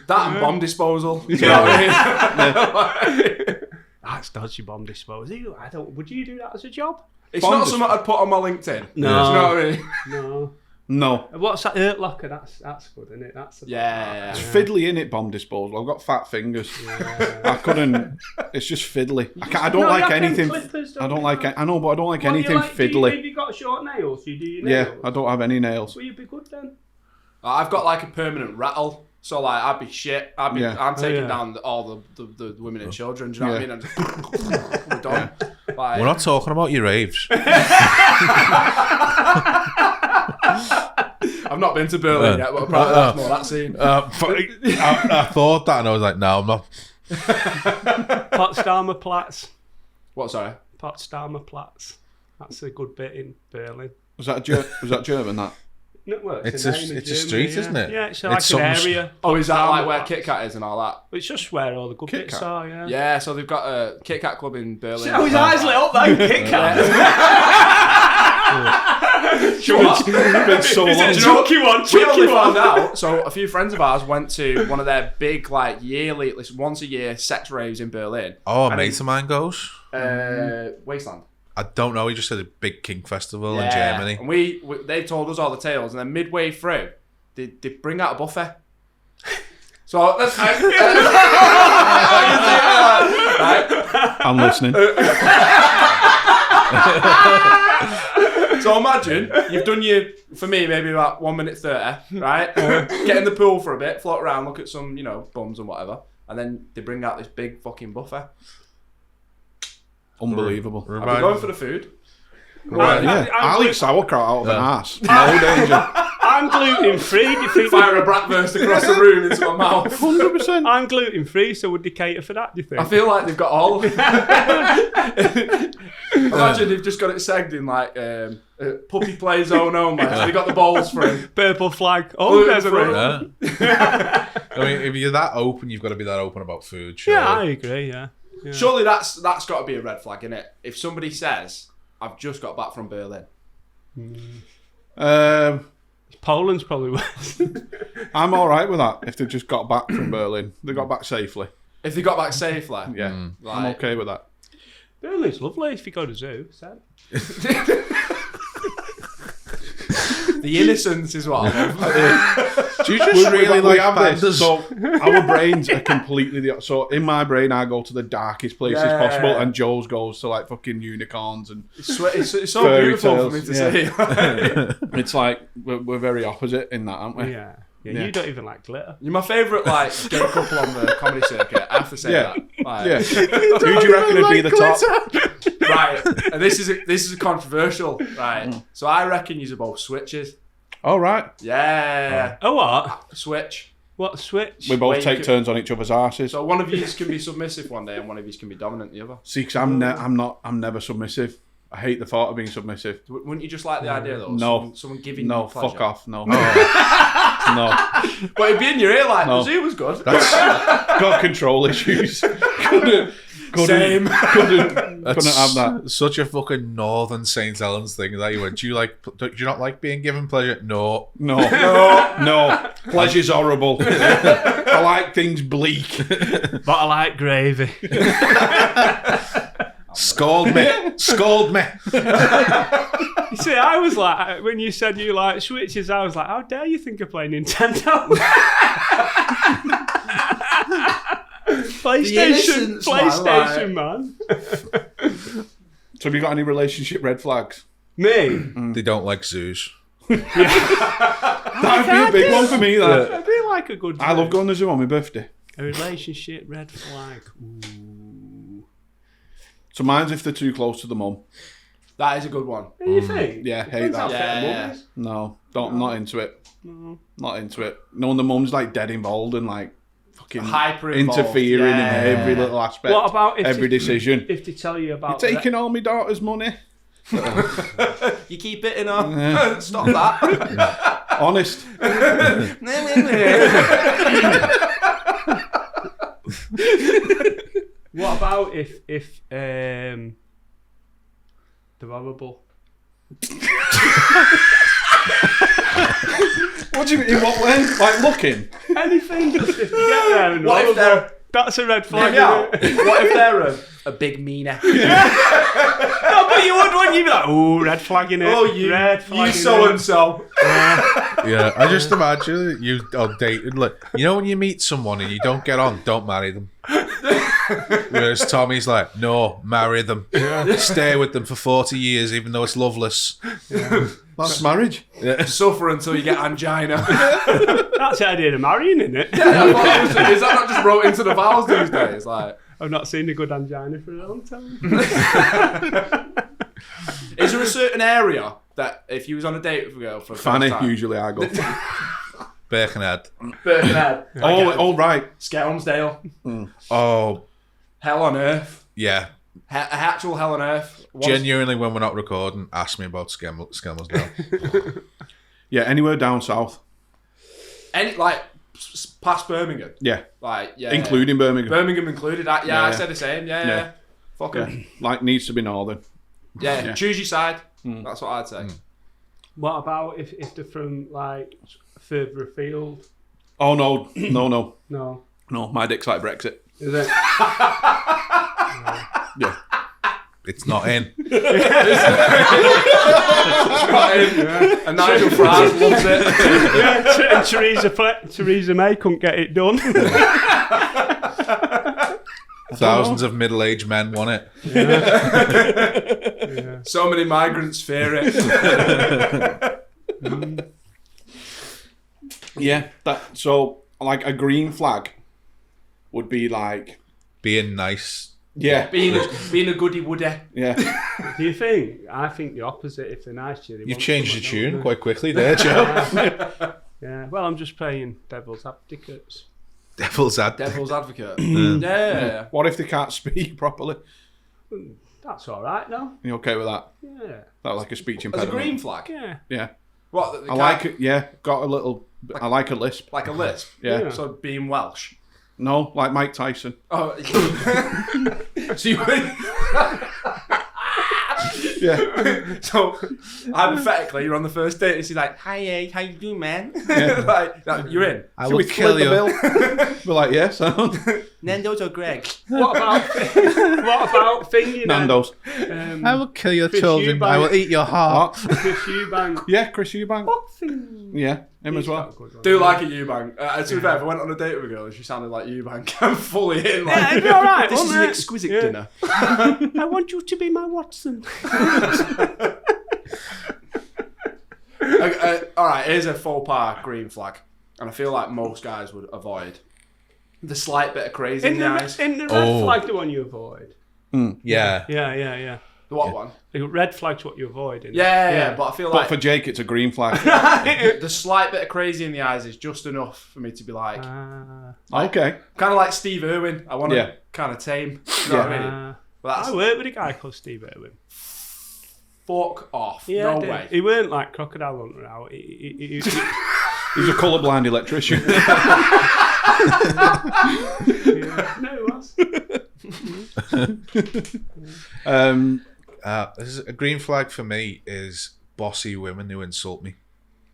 That and bomb disposal. Do you know what I mean? That's dodgy bomb disposal. Would you do that as a job? It's Bomb not something I'd put on my LinkedIn. No. Do you know what I mean? No. No. What's that? Hurt locker. That's good, isn't it? That's Yeah. It's fiddly, innit, bomb disposal. I've got fat fingers. I couldn't. It's just fiddly. I don't No, like you have them anything. clippers, I don't don't you? like. I know, but I don't like What, anything have fiddly. you got short nails? You do your Yeah, nails? I don't have any nails. Well, you'd be good then. I've got like a permanent rattle. So like I'd be shit. I'm taking yeah. down all the women and children. Do you know what I mean? I'm just we're done. Like, We're not talking about your raves. I've not been to Berlin yet, but apparently that's more that scene. I thought that and I was like, no, I'm not. Potsdamer Platz. What? Sorry. Potsdamer Platz. That's a good bit in Berlin. Was that German? That. No, well, It's a a- name in it's a Germany, street, yeah. isn't it? Yeah, it's like It's an something- area. Oh, is that Potsdamer like where Platz. Kit Kat is and all that? It's just where all the good Kit bits Kat? are, yeah. Yeah. So they've got a Kit Kat club in Berlin. Oh, his eyes lit up then, Kit Kat. Been so long. Chunky one, We only chunky found one. out. So a few friends of ours went to one of their big, like yearly, once a year sex raves in Berlin. Oh, a And mate of mine goes. Wasteland. I don't know. He just said a big kink festival in Germany. And we they told us all the tales, and then midway through, they bring out a buffet. So that's right. I'm listening. So So imagine you've done for me, maybe about 1 minute 30, right? Get in the pool for a bit, float around, look at some, bums and whatever. And then they bring out this big fucking buffet. Unbelievable. I'll be going for the food. Right, I'll eat sauerkraut out of an arse. No danger. I'm gluten free. Do you think Fire a bratwurst across the room into my mouth. 100%. I'm gluten free, so would they cater for that? Do you think? I feel like they've got all of it. Imagine they've just got it segged in like puppy play zone only. So they got the bowls for him. Purple flag. Oh, there's a I mean, if you're that open, you've got to be that open about food. Surely. Yeah, I agree. Yeah. Surely that's got to be a red flag, innit? If somebody says, "I've just got back from Berlin." Poland's probably worse. I'm all right with that. If they just got back from Berlin, they got back safely. If they got back safely, Yeah, I'm okay with that. Berlin's lovely if you go to zoo. So. The innocence is what I love. Do you just really like pandas? So our brains are completely the. So in my brain, I go to the darkest places possible, and Joe's goes to like fucking unicorns and. It's so beautiful tales. for me to see. It's like we're very opposite in that, aren't we? Yeah. You don't even like glitter. You're my favourite gay couple on the comedy circuit. I have to say that. Who do you reckon would be the top? Right, and this is controversial. Right, so I reckon you're both switches. Oh right. Yeah. Oh what? Switch. What switch? We both take turns on each other's arses. So one of you can be submissive one day, and one of you can be dominant the other. See, because I'm never submissive. I hate the thought of being submissive. Wouldn't you just like the idea though? No. Someone giving you pleasure? Fuck off. No. No. But it'd be in your ear like the zoo was good. That's got control issues. Couldn't have that. Such a fucking northern St. Helens thing that you went. Do you not like being given pleasure? No. Pleasure's horrible. I like things bleak. But I like gravy. Scald me. You see, I was like, when you said you like switches, I was like, how dare you think of playing Nintendo? PlayStation, man. So have you got any relationship red flags? Me? They don't like zoos. That'd be a big one for me, that. I feel like a good I love going to the zoo on my birthday. A relationship red flag. Ooh. So mine's if they're too close to the mum. That is a good one. What do you think? Yeah, hate that. Yeah. No, not into it. Not into it. Knowing the mum's like dead involved and like fucking hyper involved. Interfering in every little aspect. What about every decision? If they tell you about You're taking all my daughter's money. You keep hitting her. Stop that. Honest. What about if they're horrible? What do you mean? In what way? Like looking? Anything. If you get there and What if they're... That's a red flag. What if they're a big meaner? No, but you would, wouldn't you? Be like, oh, red flag in it. Oh, you so and so. Yeah, I just imagine you are dating. Like, you know when you meet someone and you don't get on, don't marry them. Whereas Tommy's like, no, marry them. Stay with them for 40 years, even though it's loveless. That's marriage. Suffer until you get angina. That's the idea of marrying, isn't it? Is that not just wrote into the vows these days? Like, I've not seen a good angina for a long time. is there a certain area that if you was on a date with a girl for the Fanny, first time, usually I go. Birkenhead. Oh, right. Skelmersdale. Oh, Hell on earth. yeah. Actual hell on earth. Genuinely, when we're not recording, ask me about Skelmersdale. Yeah, anywhere down south. Any past Birmingham. Yeah. Yeah. Including Birmingham. Birmingham included. I Yeah. said the same. Yeah. Fuck Yeah. 'em. Like needs to be northern. Yeah. Choose your side. That's what I'd say. What about if they're from like further afield? Oh no. No. No, my dick's like Brexit. Is it? Yeah. It's not in. And Nigel Farage loves it. Yeah, and Theresa May couldn't get it done. Thousands of middle-aged men want it. Yeah. So many migrants fear it. Yeah, so like a green flag would be like Being nice. yeah, being a goody woody. yeah. Do you think? I think the opposite. If they're nice to you, they You've want changed the someone, don't tune they? quite quickly there, Joe. Yeah. Well, I'm just playing devil's advocates. Devil's advocate. Devil's advocate. Yeah. What if they can't speak properly? That's all right, no? You okay with that? Yeah. That like a speech As a impediment. green flag. Yeah. Yeah, What? I like it. Yeah, got a little. I like a lisp. Like a lisp. Yeah. Yeah. So being Welsh. No, like Mike Tyson. Oh. So you. Yeah, So hypothetically, you're on the first date and she's like, "Hi, how you doing, man?" Like you're in. I Should will we kill split you. the bill? We're like, yeah, sound. Nando's or Greg? What about thinking? Nando's. I will kill your Chris children. Eubank. I will eat your heart. Chris Eubank. Yeah, Chris Eubank. Boxing. Yeah, him as well. Do like a Eubank. To be fair, if I went on a date with a girl and she sounded like Eubank, I'm fully in. Like, Yeah, it'd be all right. this is wouldn't an it? exquisite Yeah. dinner. I want you to be my Watson. All right, here's a faux pas green flag, and I feel like most guys would avoid the slight bit of crazy in the eyes. In the red Oh. flag, the one you avoid. Yeah. Yeah. The what one? The red flag's what you avoid. Isn't it? Yeah, but I feel But like for Jake, it's a green flag. the slight bit of crazy in the eyes is just enough for me to be like, Okay. kind of like Steve Irwin. I want to Yeah. kind of tame. You know what I mean? But that's I worked with a guy called Steve Irwin. fuck off. Yeah, No I did. way. He weren't like Crocodile Hunter out. He He's a colourblind electrician. no, he was. This is a green flag for me is bossy women who insult me.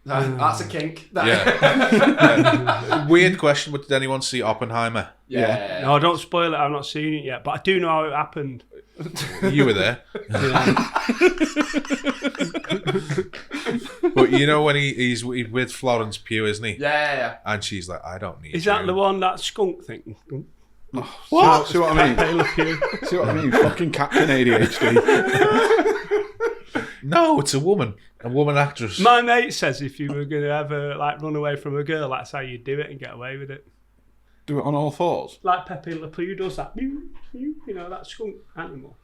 That's a kink. Yeah. Weird question, but did anyone see Oppenheimer? Yeah. No, don't spoil it. I've not seen it yet, but I do know how it happened. You were there. Yeah. But you know when he's with Florence Pugh, isn't he? Yeah. And she's like, I don't need Is you. that the one, that skunk thing? What? See what I mean? Hey, look you. See what I mean? Fucking Captain ADHD. No, it's a woman actress. My mate says if you were going to ever like run away from a girl, that's how you do it and get away with it. Do it on all fours. Like Pepe Le Pew does that. Mew, mew, you know, that skunk animal.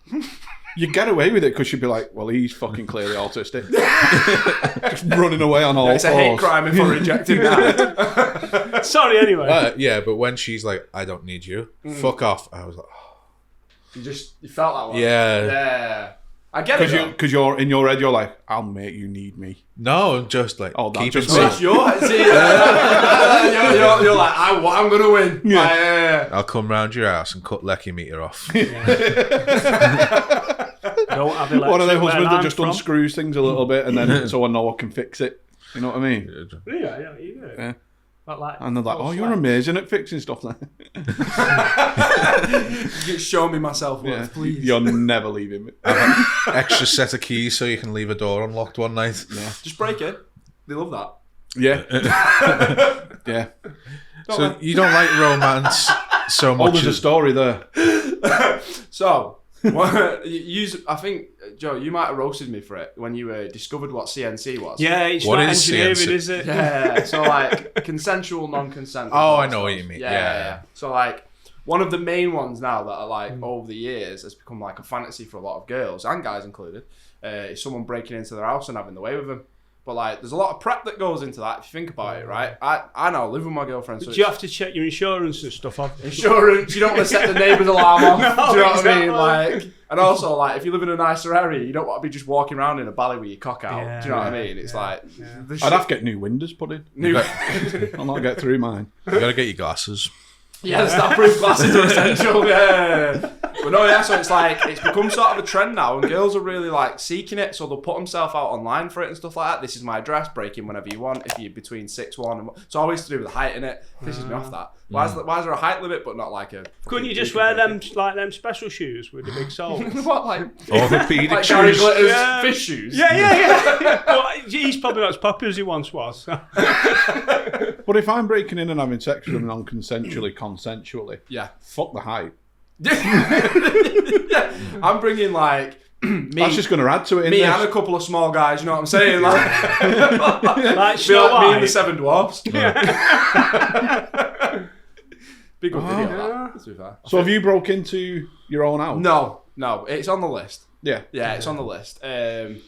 You get away with it because you'd be like, well, he's fucking clearly autistic. Just running away on all It's a fours. hate crime if I rejected that. Sorry, anyway. Yeah, but when she's like, I don't need you, fuck off. I was like, oh. You felt that one. Yeah. Yeah. I get it. Because you're in your head, you're like, I'll make you need me. No, I'm just like, Oh, that's keep just it me. That's safe. your. See, you're like, I'm gonna win. Yeah. I'll come round your house and cut Lecky meter off. Don't have One of them where husbands that I'm just from. unscrews things a little bit and then so Noah can fix it. You know what I mean? Yeah, you do. Yeah. But like, And they're like, oh, you're amazing at fixing stuff then. Show me my self-worth, please. You're never leaving me. Extra set of keys so you can leave a door unlocked one night. Just break it. They love that. Yeah. Yeah. So you don't like romance so Oh, much there's a as story there. So, I think, Joe, you might have roasted me for it when you discovered what CNC was. yeah, it's What not is engineering, CNC? is it? Yeah, so like consensual, non-consent. Oh, I know what you mean. Yeah. So like one of the main ones now that are like over the years has become like a fantasy for a lot of girls and guys included. Is someone breaking into their house and having the way with them. But like, there's a lot of prep that goes into that if you think about it, right? I now live with my girlfriend. So Do you have to check your insurance and stuff off? insurance, you don't want to set the neighbour's alarm off. No, do you know what I mean? exactly. Like, and also like, if you live in a nicer area, you don't want to be just walking around in a bally with your cock out. Yeah, do you know what I mean? It's like, the I'd have to get new windows put in. new. I'll not get through mine. You gotta get your glasses. Yeah, the stab-proof glasses are essential. Yeah, but no, yeah. So it's like it's become sort of a trend now, and girls are really like seeking it. So they'll put themselves out online for it and stuff like that. This is my address. Break in whenever you want. If you're between 6'1" and it's always to do with the height in it. Pisses me off that. Why is there a height limit but not like a? Couldn't you just wear them special shoes with the big soles? What like? Orthopedic Like Gary shoes. Glitter's Yeah. fish shoes. Yeah. Well, he's probably not as popular as he once was. But if I'm breaking in and having sex with them non-consensually, consensually, Yeah. fuck the height. I'm bringing like me. That's just going to add to it. Me and a couple of small guys. You know what I'm saying? Like Snow me and White. the Seven Dwarfs. Yeah. Big good video. That, to be fair. So have you broke into your own house? No, it's on the list. Yeah. Yeah, it's on the list. The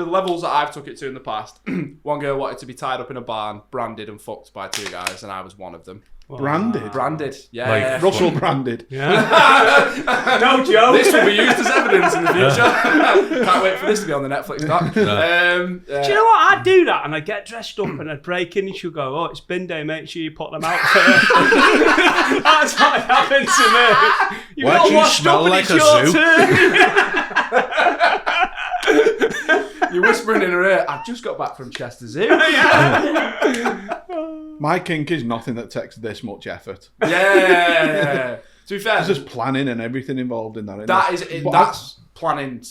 levels that I've took it to in the past. One girl wanted to be tied up in a barn, branded and fucked by 2 guys, and I was one of them. Branded? Branded, yeah. Like Russell branded. Yeah. No joke. This will be used as evidence in the future. Can't wait for this to be on the Netflix doc. Do you know what? I'd do that and I'd get dressed up and I'd break in and she'd go, "Oh, it's bin day, make sure you put them out first." That's what happened to me. You've Why got do you washed smell up and like it's a your zoo? You're whispering in her ear, "I've just got back from Chester Zoo." My kink is nothing that takes this much effort. Yeah. To be fair, There's just planning and everything involved in that. Isn't that there? is But that's planning.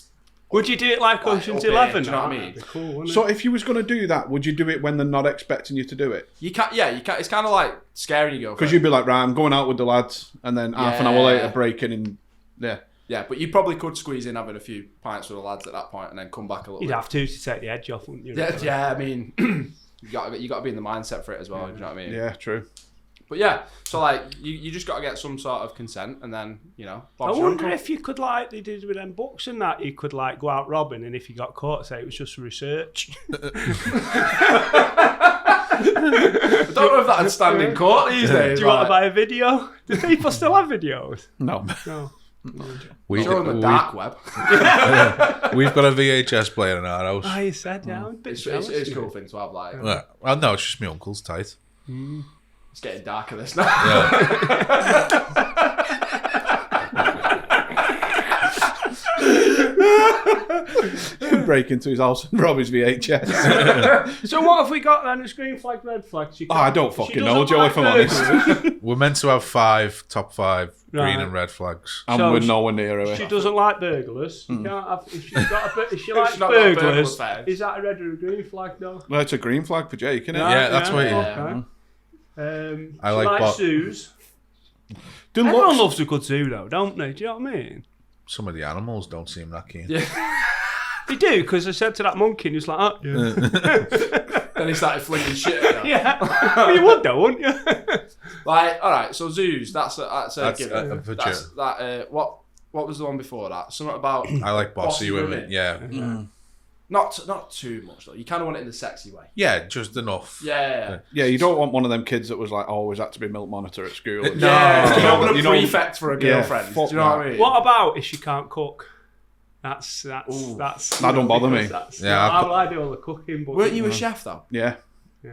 Would you do it like Ocean's up here, 11? do you know what I mean? That'd be cool, wouldn't So it? if you was going to do that, would you do it when they're not expecting you to do it? You can't. Yeah, you can't. It's kind of like scaring your girlfriend. Because you'd be like, right, I'm going out with the lads, and then half an hour Yeah. later breaking in. Yeah. Yeah, but you probably could squeeze in having a few pints with the lads at that point and then come back a little You'd bit. have to take the edge off, wouldn't you? Yeah, I mean, you got to be in the mindset for it as well. You know what I mean? Yeah, true. But yeah, so like you just got to get some sort of consent, and then I Bob's your wonder uncle. if you could, like they did with them books and that, you could like go out robbing, and if you got caught, say it was just research. I don't know if that'd stand in court these days. Do you want to buy a video? Do people still have videos? No. No. Show them the dark web. We've got a VHS player in our house. Oh, you said, yeah. I'm a bit It's jealous, a you cool know. thing to have. Like, Yeah. Well, no, it's just my uncle's tight. it's getting darker this now. Yeah. Break into his house and rob his VHS. So what have we got then? It's green flag, red flag. She I don't she fucking doesn't know, Joe, like if I'm honest. burglars. We're meant to have top five green Right. and red flags. And So we're nowhere near She it. doesn't like burglars. You can't have, if she's got if she If likes she's not got a burglars, burglar fetish. is that a red or a green flag though? Well, it's a green flag for Jake, isn't it? Yeah, that's what it is. Okay. I She like likes bot- zoos. Do Everyone looks, loves a good zoo though, don't they? Do you know what I mean? Some of the animals don't seem that keen. Yeah. They do, because I said to that monkey, and he's like, "Oh, yeah." Then he started flinging shit at her. Yeah. Well, you would though, wouldn't you? Like, all right, so zoos. That's a That's given. for That's sure. that. What was the one before that? Something about I like bossy Bossy women. women. Yeah. not too much though. You kind of want it in the sexy way. Yeah, just enough. Yeah. yeah, you don't want one of them kids that was like, always had to be milk monitor at school. No. Yeah. You don't want a You know- prefect for a Yeah, girlfriend. fuck Do you know what that. I mean? What about if she can't cook? That's Ooh. That don't bother me. Yeah, I do all the cooking, but Weren't you a chef though? Yeah.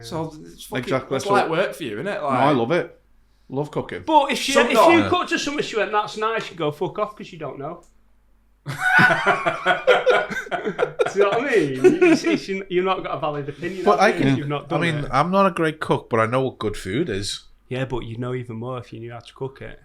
So it's fucking, Exactly, That's so- light work for you, isn't it? Like, No, I love it. Love cooking. But if Some you don't. cooked to something, she went, "That's nice," you go, "Fuck off," because you don't know. Do you know what I mean? You've not got a valid opinion. But I have you, can. if you've not I done mean, it. I'm not a great cook, but I know what good food is. Yeah, but you'd know even more if you knew how to cook it.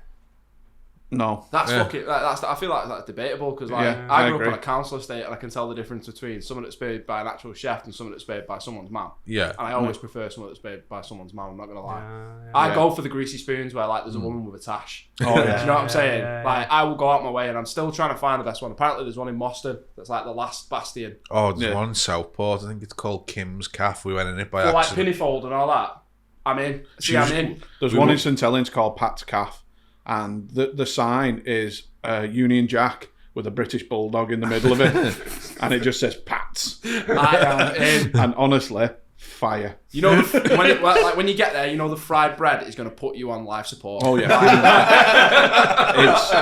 No. That's Yeah. fucking. That's. I feel like that's debatable because like Yeah, I I grew up agree. on a council estate and I can tell the difference between someone that's made by an actual chef and someone that's made by someone's mum. Yeah. And I always prefer someone that's made by someone's mum. I'm not gonna lie. Yeah. I Yeah. go for the greasy spoons where like there's a woman with a tash. Oh, Do yeah. you know what I'm saying? Yeah. Like I will go out my way and I'm still trying to find the best one. Apparently there's one in Moston that's like the last bastion. Oh, there's Yeah. one in Southport. I think it's called Kim's Calf. We went in it by For like accident. Pinnyfold and all that. I'm in. See, I'm in. There's one in St Helens called Pat's Calf, and the sign is a Union Jack with a British Bulldog in the middle of it, and it just says Pat's. I am in. And honestly, fire. You know, when you get there, you know the fried bread is going to put you on life support. Oh yeah,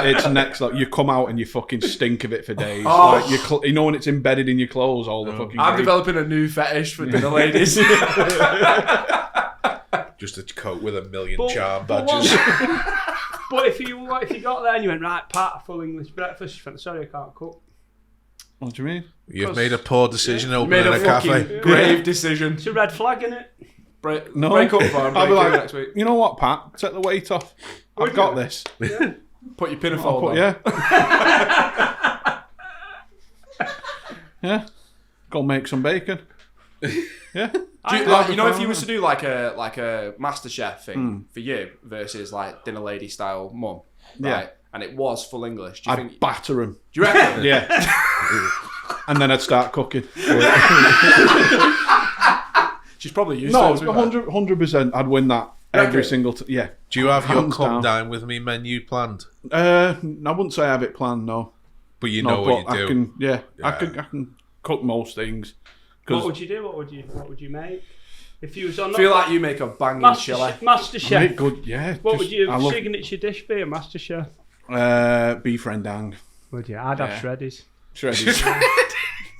it's next. Like you come out and you fucking stink of it for days. Oh. Like you know when it's embedded in your clothes, all the fucking. I'm grease. developing a new fetish for dinner ladies. Just a coat with a million But- charm but badges. But if you got there and you went, "Right, Pat, full English breakfast," she went, "Sorry, I can't cook." What do you mean? You've made a poor decision You made opening a a fucking cafe. grave decision. It's a red flag, innit? Break up for him. I'll be like, next week. you know what, Pat? Take the weight off. I've got this. Put your pinafore on. Yeah. Yeah. Go make some bacon. Yeah. You know, if you was to do like a MasterChef thing for you versus like dinner lady style mum, right? And it was full English. Do you think batter him? Do you reckon? Yeah. And then I'd start cooking. She's probably used to it. 100%. I'd win that every single time. Yeah. Do you have your Hands come down. down with me menu planned? I wouldn't say I have it planned, no. But you No, know what but you I do. can, I can cook most things. What would you do? What would you make? If you was on... I feel like you make a banging chili. MasterChef. Good, yeah. What would your signature dish be, a MasterChef? Beef rendang. Would you? I'd have shreddies. Shredded.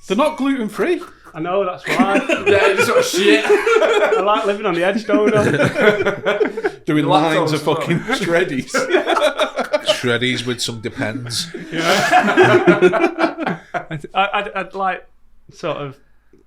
They're not gluten free. I know, that's why. Yeah, it's sort of shit. I like living on the edge, don't I? Doing lines of fucking shreddies. Shreddies with some depends. I'd like sort of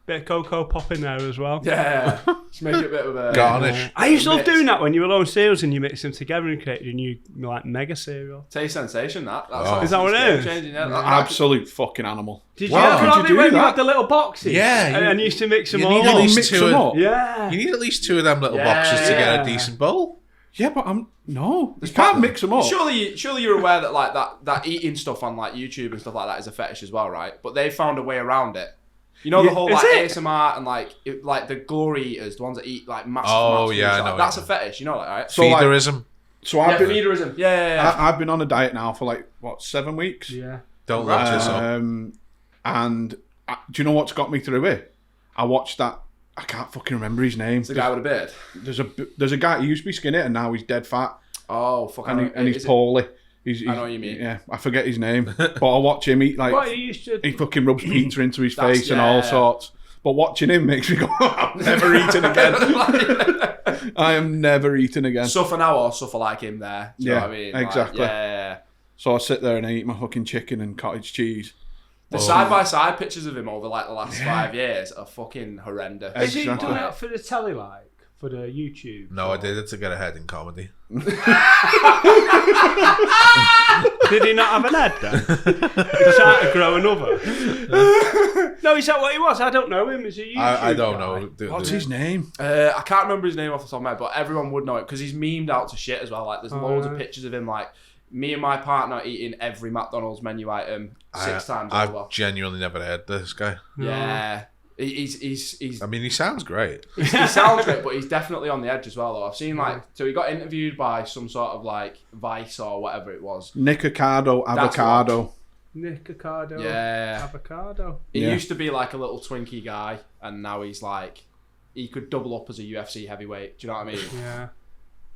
bit of cocoa pop in there as well. Yeah, just make it a bit of a garnish. I used to love doing that when you were alone cereals and you mix them together and created a new like mega cereal. Taste sensation. That's Is that what it is? Changing, yeah. Absolute fucking animal. Did you ever have it when you had the little boxes? Yeah, and you used to mix them you all need at up. least Mix two them of- up. Yeah. You need at least two of them little boxes to get a decent bowl. Yeah, but no. You can't mix them up. Surely you're aware that like that eating stuff on like YouTube and stuff like that is a fetish as well, right? But they found a way around it. You know, the whole like ASMR and like the glory eaters, the ones that eat like massive amounts of food, I know. that's a fetish, you know that, right? So, like, Feederism. So I've been feederism. Yeah. I've been on a diet now for like 7 weeks. Yeah. Don't watch this up. And do you know what's got me through it? I watched that. I can't fucking remember his name. It's the guy with a beard. There's a guy. He used to be skinny and now he's dead fat. Oh fuck! And he's poorly. He's, I know what you mean. Yeah, I forget his name, but I watch him eat like What, he used to... he fucking rubs pizza into his face and all sorts. But watching him makes me go, I'm never eating again. I am never eating again. Suffer now or suffer like him there. Do you know what I mean? Exactly. Like, yeah. So I sit there and I eat my fucking chicken and cottage cheese. The side-by-side pictures of him over like the last 5 years are fucking horrendous. Has he done it for the telly, like? For the YouTube? No, I did it to get ahead in comedy. Did he not have an head then? He tried to grow another. No, is that what he was? I don't know him. Is he a YouTube I don't guy? know. What's his name? I can't remember his name off the top of my head, but everyone would know it because he's memed out to shit as well. Like, there's loads of pictures of him, like me and my partner eating every McDonald's menu item 6 times. I've genuinely never heard this guy. Yeah. He's I mean, he sounds great. he sounds great, but he's definitely on the edge as well, though. I've seen so he got interviewed by some sort of like Vice or whatever it was. Nick Avocado. Nick Avocado. Yeah. Avocado. He used to be like a little twinkie guy, and now he's like, he could double up as a UFC heavyweight. Do you know what I mean? Yeah.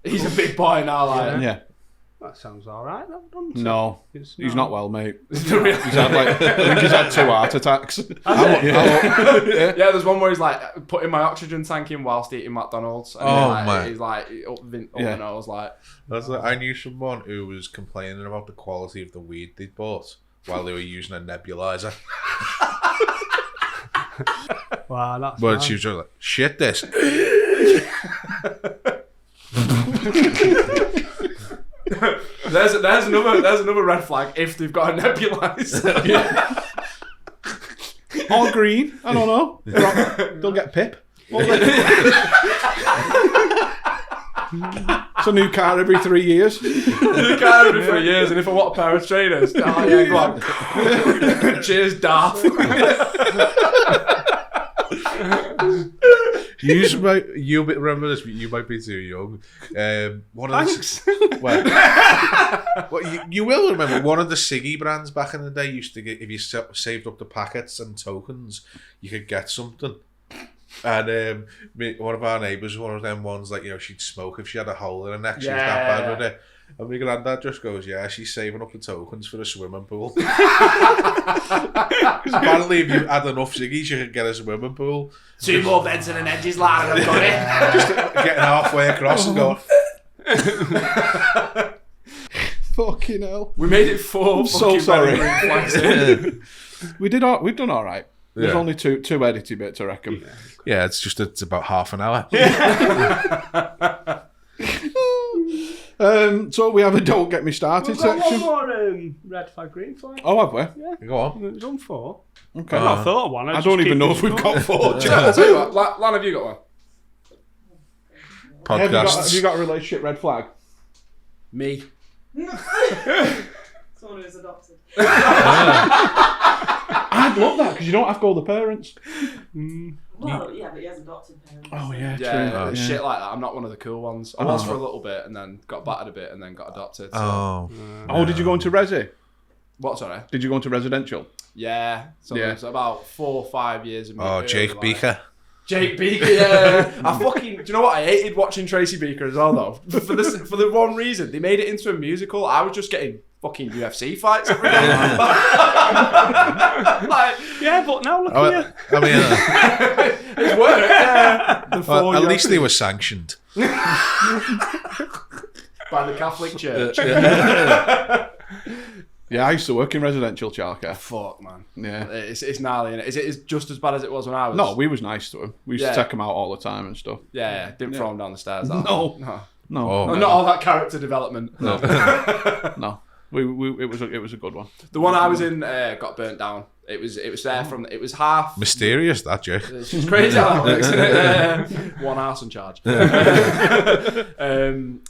He's a big boy now, like. Yeah. That sounds alright, doesn't it? No, It's he's not. not well, mate. He's had I think he's had 2 heart attacks. Yeah, there's one where he's like putting my oxygen tank in whilst eating McDonald's. And he's like up the nose, like. I knew someone who was complaining about the quality of the weed they'd bought while they were using a nebulizer. Wow, that's But nice. she was just like, shit this. There's another red flag if they've got a nebulizer. Or green. I don't know. They'll get pip. It's a new car every 3 years. New car every 3 years, and if I want a pair of trainers, oh yeah, go on. Cheers, Darth. You remember this, but you might be too young. One of Thanks. you will remember one of the Siggy brands back in the day used to get, if you saved up the packets and tokens, you could get something. And one of our neighbours, one of them ones, like, you know, she'd smoke if she had a hole in her neck. She was that bad with it. And my granddad just goes, yeah, she's saving up the tokens for a swimming pool. Because apparently if you had enough ciggies, you could get a swimming pool. 2 more beds and an edges, lad, I've got it. Just getting halfway across and going... Fucking hell. We made it 4 I'm so sorry. We've We've done all right. There's only two edited bits, I reckon. Yeah, it's about half an hour. So we have a don't get me started We've got section. one more red flag, green flag. Oh, have we? Yeah. Go on. We've done 4. Okay. I've not thought of one. I don't even know if we've got 4. I'll tell you what, Lan, have you got one? podcasts. Have you got a relationship red flag? Me. Someone who's adopted. I'd love that because you don't have to go the parents. Well, yeah, but he has adopted parents. Oh yeah, Yeah, true. shit like that. I'm not one of the cool ones. I was for a little bit and then got battered a bit and then got adopted. So. Oh, did you go into resi? What, sorry? Did you go into residential? Yeah. So Yeah. it was about 4 or 5 years of me. Oh, really, Jake like- Beaker. Jake Beaker, yeah. Do you know what? I hated watching Tracy Beaker as well, though. For the one reason. They made it into a musical. I was just getting fucking UFC fights every day. Yeah, but now look at you. I mean, It's work, yeah. well, at least they were sanctioned. By the Catholic Church. Yeah, I used to work in residential childcare. Fuck, man. Yeah. It's gnarly, innit? Is it just as bad as it was when I was? No, we was nice to him. We used Yeah. to take him out all the time and stuff. Yeah. Didn't throw him down the stairs. No. No. No, Oh. Not all that character development. no. It was a good one. The one I was in got burnt down. It was there from. It was half. Mysterious, that, Jake. It's just crazy how that works, isn't it? One arse in charge.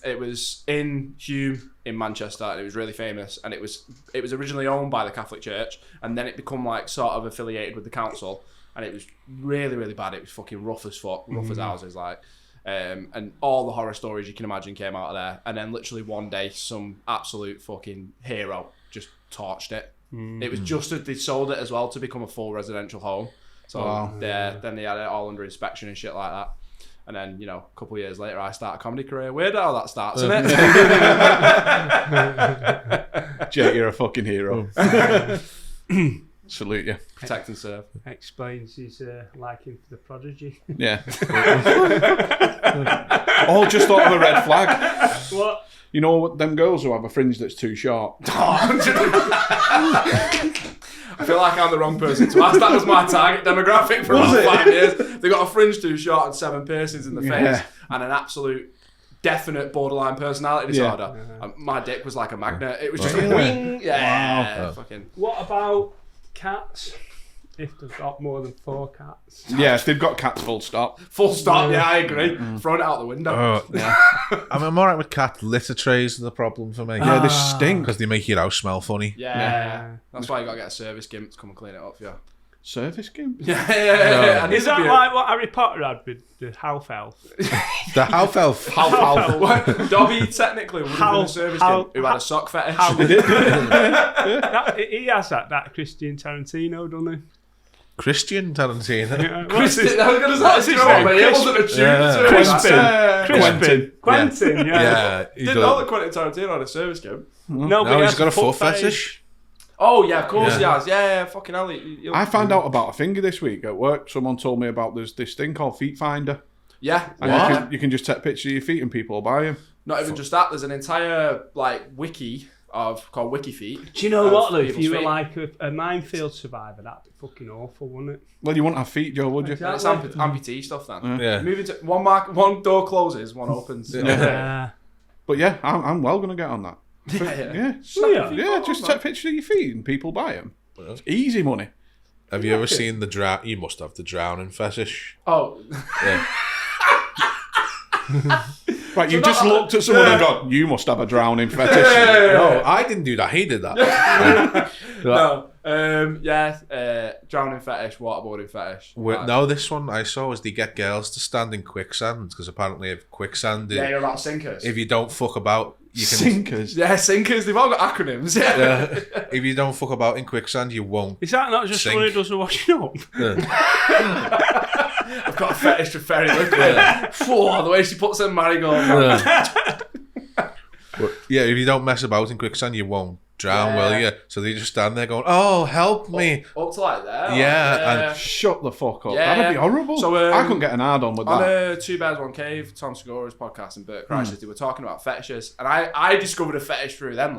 It was in Hume in Manchester, and it was really famous. And it was originally owned by the Catholic Church, and then it become like sort of affiliated with the council. And it was really, really bad. It was fucking rough as fuck, rough as houses, like. And all the horror stories you can imagine came out of there. And then literally one day, some absolute fucking hero just torched it. It was just as they sold it as well to become a full residential home. So then they had it all under inspection and shit like that. And then, a couple of years later, I start a comedy career. Weird how that starts, isn't it? Jake, you're a fucking hero. Salute you. Protect and serve. Explains his liking for the Prodigy. Yeah. Oh, just thought of a red flag. What? You know them girls who have a fringe that's too short? I feel like I'm the wrong person to ask. That was my target demographic for about 5 years. They got a fringe too short and 7 piercings in the face and an absolute definite borderline personality disorder. And my dick was like a magnet. It was just a wing. Yeah. Wow. Fucking. What about cats? If they've got more than 4 cats. Yeah, if they've got cats, full stop. Full stop. Yeah, I agree. Throwing it out the window. I'm alright with cat litter trays are the problem for me. Yeah, they stink. Because they make your house smell funny. Yeah. That's why you got to get a service gimp to come and clean it up for you. Service game? Yeah. Is that like what Harry Potter had with the house elf? The house elf. Dobby technically would have been a service gimp who had a sock fetish. He has that Christian Tarantino, doesn't he? Christian Tarantino. Christian, I was going to say, it wasn't a tune. Quentin, yeah. Yeah. Didn't know that Quentin Tarantino had a service gimp. No, but No, he he's has got a foot fetish. Oh, yeah, of course he has. Yeah, fucking hell. I found out about a finger this week at work. Someone told me about this thing called Feet Finder. Yeah. And you can just take pictures of your feet and people will buy them. Not even just that, there's an entire wiki called Wiki Feet. Do you know what, Lou? If people's you were feet. like a minefield survivor, that'd be fucking awful, wouldn't it? Well, you wouldn't have feet, Joe, would you? Yeah, it's amputee stuff then. Yeah. Moving to one door closes, one opens. Yeah. But yeah, I'm well going to get on that. Yeah. Yeah, just take pictures of your feet and people buy them. It's easy money. Have you ever seen the You must have the drowning fetish. Oh. Yeah. Right, you just looked at someone and gone, you must have a drowning fetish. No, I didn't do that. He did that. No. Drowning fetish, waterboarding fetish. No, this one I saw was they get girls to stand in quicksand because apparently if quicksand, Yeah, you're about sinkers. if you don't fuck about, you can. Sinkers. Yeah, sinkers. They've all got acronyms. Yeah. If you don't fuck about in quicksand, you won't. Is that not just Sink. someone who does the washing up? I've got a fetish for fairy liquid. Phew, the way she puts them marigolds on. Yeah, if you don't mess about in quicksand, you won't drown, will you? So they just stand there going, "Oh, help me!" Up to like there. Yeah, Shut the fuck up. Yeah. That'd be horrible. So, I couldn't get an hard on with On that. Two Bears One Cave, Tom Segura's podcast and Bert Kreischer's, they were talking about fetishes, and I discovered a fetish through them,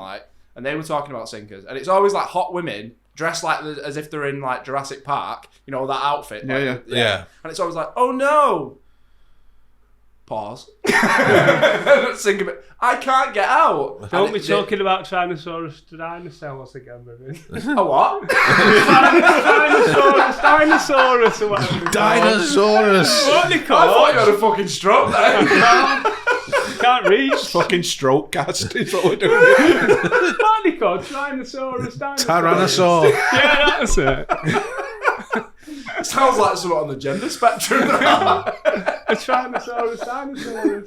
and they were talking about sinkers, and it's always like hot women dressed like as if they're in like Jurassic Park, that outfit. Yeah. And it's always like, oh no, Pause. Think of it. I can't get out. Don't be talking about Tyrannosaurus dinosaurs again, baby. A what? Dinosaurus or whatever. Dinosaurus. What are they I thought called? you had a fucking stroke there. Can't reach. Fucking stroke cast is what we're doing. What are they called? Tyrannosaurus dinosaurs. Tyrannosaur. Yeah, that's it. Sounds like something on the gender spectrum. A Tyrannosaurus dinosaurs.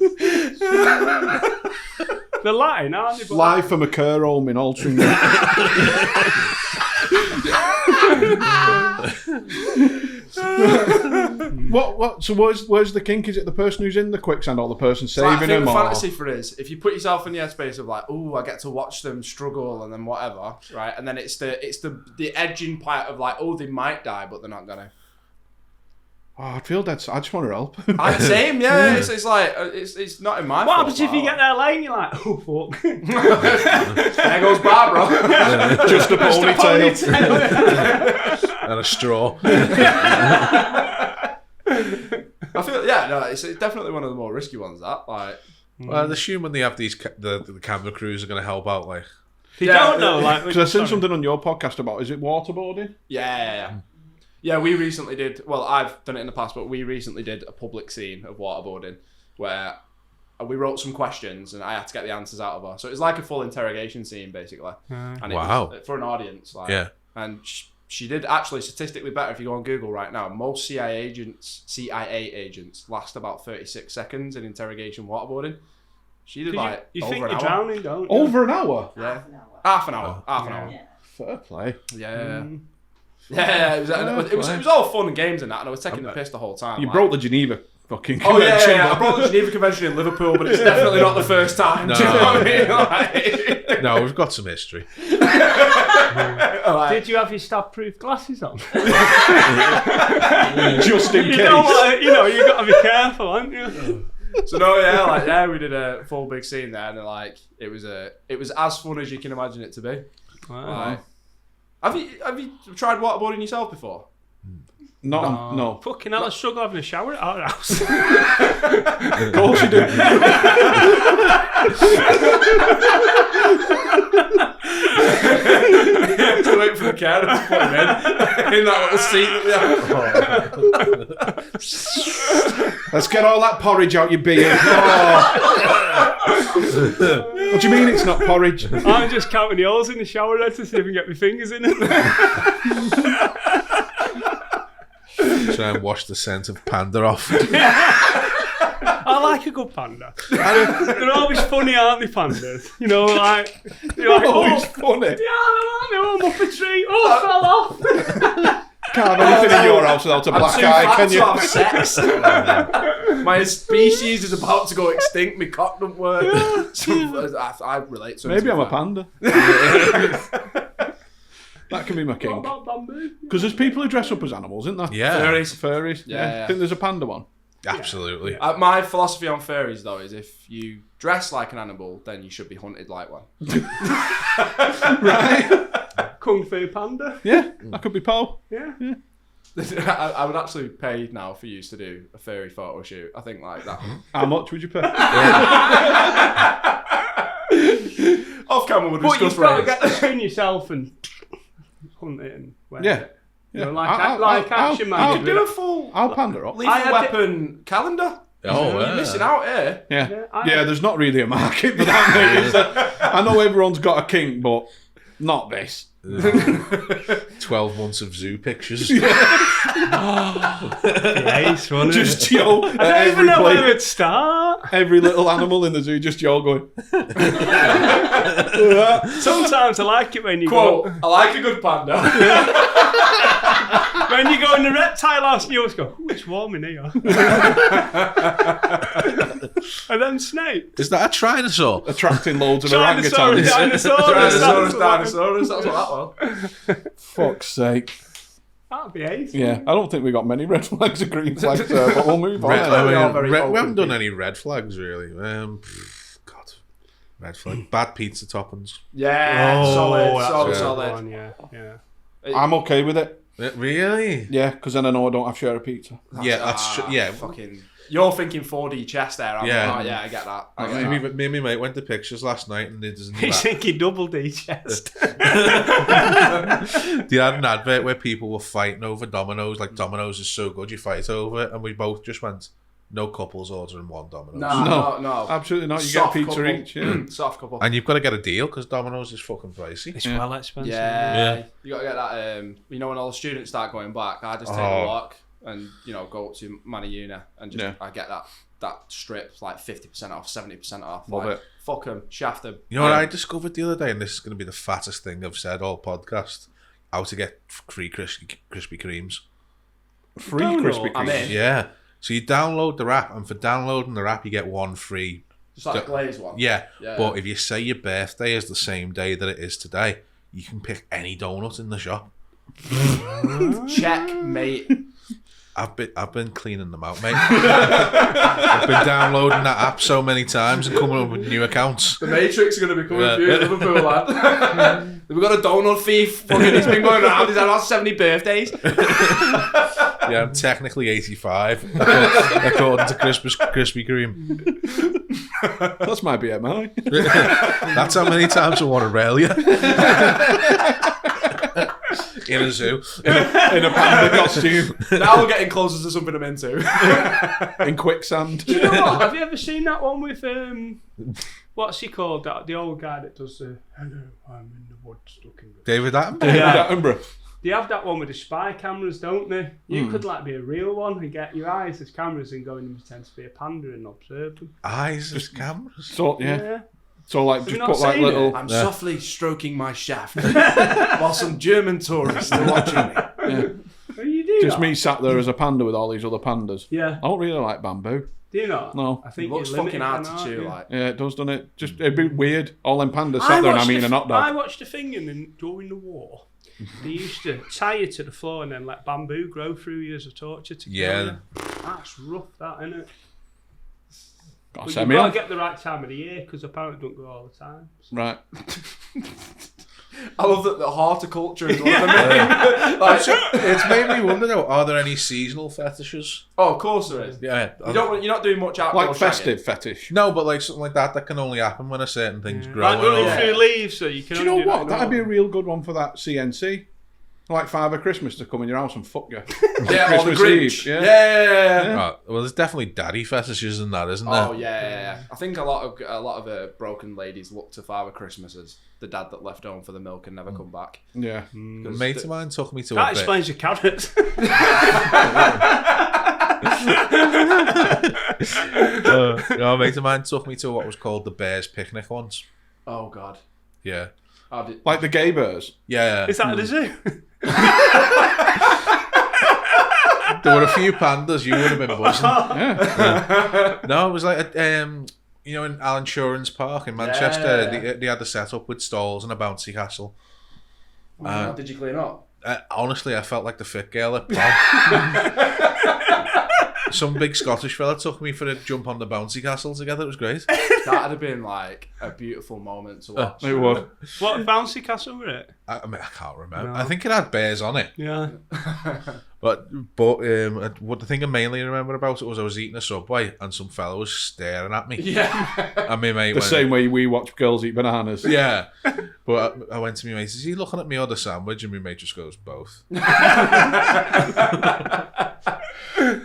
They're Latin, aren't they? Live from a care home in Altrincham. What? So where's the kink? Is it the person who's in the quicksand or the person saving I think him? the Or... fantasy for it is if you put yourself in the headspace of like, oh, I get to watch them struggle and then whatever, right? And then it's the edging part of like, oh, they might die, but they're not gonna. Oh, I feel dead. I just want to help. Same, yeah. It's like it's not in my. What fault, happens if you get there late and you're like, oh fuck? There goes Barbara. Just a ponytail. And a straw. I feel it's definitely one of the more risky ones. That like. Well, assuming they have these the camera crews are going to help out, like. You don't know, like. Because I seen something on your podcast about. Is it waterboarding? Yeah. Yeah, we recently did. Well, I've done it in the past, but we recently did a public scene of waterboarding where we wrote some questions and I had to get the answers out of her. So it was like a full interrogation scene, basically. And it was for an audience. Like, yeah. And she did actually statistically better if you go on Google right now. Most CIA agents last about 36 seconds in interrogation waterboarding. She did like you over think an you're hour. drowning, don't you? Over an hour? Yeah. Half an hour. Half an hour. Yeah. Fair play. Yeah. Yeah, it was all fun and games and that, and I was taking the piss the whole time. You like. broke the Geneva fucking Oh convention. yeah. I brought the Geneva Convention in Liverpool, but it's definitely not the first time. No. Do you know what I mean? Like, No, we've got some history. Did you have your stab-proof glasses on? Just in You case. know what? You got to be careful, haven't you? so we did a full big scene there, and like it was as fun as you can imagine it to be. Wow. Like, have you tried waterboarding yourself before? No. Fucking hell, I struggle having a shower at our house. Of course you do. Just wait for the carer to put him in that little seat that we have. Let's get all that porridge out your beard. What do you mean it's not porridge? I'm just counting the holes in the shower head to see if I can get my fingers in it. Try and wash the scent of panda off. I like a good panda. They're always funny, aren't they, pandas? You know, like... You're like, Always funny. Yeah, I'm up a tree. Oh, I fell off. Can't have anything in your house without a black eye, can to you? have sex. My species is about to go extinct. My cock don't work. I relate to it. Maybe I'm a panda. That can be my What kink. about bamboo? Because there's people who dress up as animals, isn't there? Yeah. Furries. Yeah. I think there's a panda one. Absolutely. My philosophy on furries, though, is if you dress like an animal, then you should be hunted like one. Right? Kung Fu panda. Yeah, that could be Poe. Yeah. I would actually pay now for you to do a furry photo shoot. I think like that. How much would you pay? Off camera, we'll But discuss you've got to rates. get the skin yourself and hunt it and wear Yeah. it. You know, Yeah. like Action Man You did could with do a it. full I'll panda up. lethal weapon calendar. Oh, You're missing out here. Yeah. Yeah, Yeah, there's not really a market for that, mate. Is there? I know everyone's got a kink, but not this. 12 months of zoo pictures. Yes, wasn't it? Just yo, I don't even know where it'd start. every little animal in the zoo, just yo going. Sometimes I like it when you Quote, go I like a good panda. when you go in the reptile house and you always go, oh, it's warm in here. And then snake. Is that a Tyrannosaur? Attracting loads of Tyrannosaurus, orangutans. Dinosaurus, that's what that was. Fuck's sake. That'd be ace. Yeah, I don't think we got many red flags or green flags there, but we'll move on. We open haven't done any red flags, really. God. Red flag. Bad pizza toppings. Yeah, solid. One, yeah. I'm okay with it. Really? Yeah, because then I know I don't have to share a pizza. That's true. Yeah. Fucking. You're thinking 4D chest there. Yeah. Like, I get that. I get that. Me and my mate went to pictures last night and it doesn't. He's thinking double D chest. They had an advert where people were fighting over Domino's. Like, Domino's is so good, you fight over it. And we both just went, no couples ordering one Domino's. No. Absolutely not. You Soft get a pizza couple. each. Yeah. Soft couple. And you've got to get a deal because Domino's is fucking pricey. It's well expensive. Yeah. You got to get that. You know, when all the students start going back, I just take a walk and, you know, go up to Manny Uni and just I get that strip like 50% off, 70% off. Love like, it. Fuck them, shaft them. You know what I discovered the other day, and this is going to be the fattest thing I've said all podcast: how to get free Krispy Kremes. Free Donut. Krispy I'm Kreme. in. Yeah. So you download the app, and for downloading the app, you get one free. Just like the glazed one. Yeah. Yeah. But if you say your birthday is the same day that it is today, you can pick any donut in the shop. Check, mate. I've been cleaning them out, mate. I've been downloading that app so many times and coming up with new accounts. The Matrix is going to be coming for you, Liverpool lad. We've got a donut thief. Fucking, he's been going around. He's had about 70 birthdays. Yeah, I'm technically 85, according to Krispy Kreme. That's my BMI. That's how many times I want to rail you. In a zoo. In a panda costume. Now we're getting closer to something I'm into. In quicksand. Do you know what? Have you ever seen that one with what's he called? The old guy that does the "Hello, I'm in the woods stuck in the..." David Attenborough. David Attenborough. They have that one with the spy cameras, don't they? You could like be a real one and get your eyes as cameras and go in and pretend to be a panda and observe them. Eyes as cameras. So, yeah. So, like, Have just you not put, like, seen little... it? I'm softly stroking my shaft while some German tourists are watching me. Oh, you do Just that? me sat there as a panda with all these other pandas. Yeah. I don't really like bamboo. Do you not? No. I It think looks you're fucking hard limited to then, chew, aren't you? like. Yeah, it does, doesn't it? Just, it'd be weird. All them pandas sat there and I mean an hot I dog. watched a thing during the war. They used to tie you to the floor and then let bamboo grow through you as a torture to kill you. That's rough, that, isn't it? Gotta But send you've me got on. to get the right time of the year because apparently don't go all the time. Right. I love that the horticulture is one of the main. Like, It's made me wonder though, are there any seasonal fetishes? oh, of course there is. Yeah. You're not doing much outdoor Like shagging. festive fetish. No, but like something like that can only happen when a certain thing's growing. Like running or- through leaves so you can Do you only know do what? that That'd be a real good one for that CNC. Like Father Christmas to come in your house and fuck you. Yeah, or the Christmas Grinch. Eve, yeah. Yeah. Right, well, there's definitely daddy fetishes in that, isn't there? Oh yeah. I think a lot of broken ladies look to Father Christmas as the dad that left home for the milk and never come back. Yeah. A mate of mine took me to That a bit. explains your carrots. A mate of mine took me to what was called the Bears Picnic once. Oh god. Yeah. How did... Like the gay bears. Yeah. Is that at the zoo? There were a few pandas, you would have been buzzing. Yeah. No, it was like, you know, in Alan Turing's Park in Manchester, Yeah. they had the setup with stalls and a bouncy castle. How did you clean up? Honestly, I felt like the fit girl at prom. Some big Scottish fella took me for a jump on the bouncy castle together. It was great. That'd have been like a beautiful moment to watch. It would. What bouncy castle were it? I mean, I can't remember. No. I think it had bears on it. Yeah. But what the thing I mainly remember about it was I was eating a Subway and some fella was staring at me. Yeah. And my mate The went, same way we watch girls eat bananas. yeah. But I went to my mate, is he looking at me or the sandwich? And my mate just goes, both.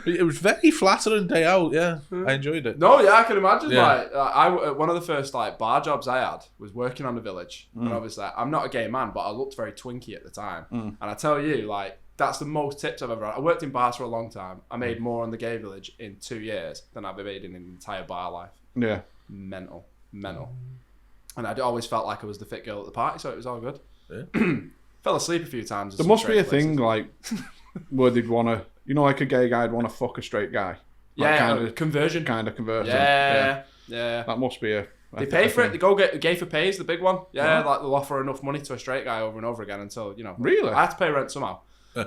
It was very flattering day out, yeah. I enjoyed it. No, yeah, I can imagine. Yeah. Like, one of the first like bar jobs I had was working on the village, and obviously I'm not a gay man, but I looked very twinky at the time. And I tell you, like, that's the most tips I've ever had. I worked in bars for a long time. I made more on the gay village in 2 years than I've made in an entire bar life. Yeah. Mental. And I always felt like I was the fit girl at the party, so it was all good. Yeah. Fell asleep a few times. at There some must be a strange thing, places. like, where they'd want to, you know, like a gay guy'd want to fuck a straight guy. Yeah, Kind of conversion. conversion. Yeah. That must be a... They pay for it. They go get gay for pay is the big one. Yeah, like they'll offer enough money to a straight guy over and over again until, you know. Really? I have to pay rent somehow. The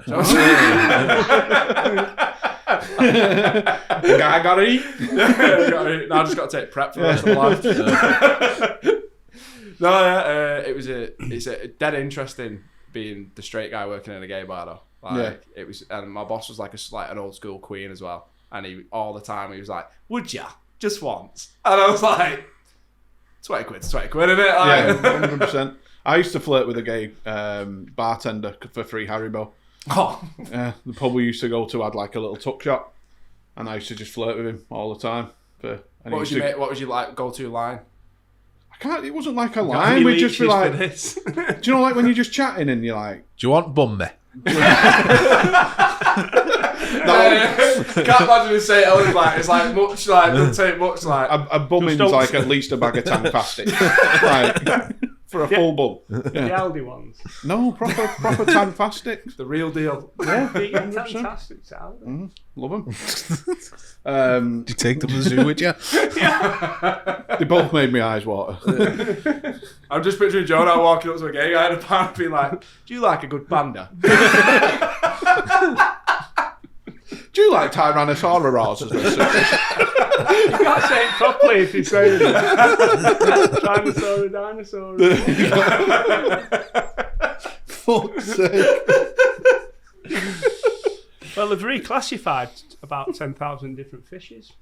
guy got to eat. Now I just got to take prep for the rest of my life. No, yeah, it's a dead interesting being the straight guy working in a gay bar though. Like it was, and my boss was like an old school queen as well. And he all the time he was like, "Would ya just once?" And I was like, "20 quid, isn't it?" Yeah, 100%. I used to flirt with a gay bartender for free Haribo. Oh, Yeah, the pub we used to go to had like a little tuck shop, and I used to just flirt with him all the time. What was your like go-to line? It wasn't like a line. We'd just be like, do you know, like when you're just chatting and you're like, Do you want bum me? Can't imagine him say it. It's like much like doesn't take much like a bumming's like at least a bag of Tangfastic. Like, for a full bum. The Aldi ones. No, proper Tangfastic. the real deal. Yeah, fantastic. Love them. Did you take them to the zoo with you? They both made my eyes water. I'm just picturing Joe now walking up to a gay guy in a bar being like, "Do you like a good panda?" Do you like Tyrannosaurus? You can't say it properly if you're saying it. Dinosaur. Fuck's sake. Well, they've reclassified about 10,000 different fishes.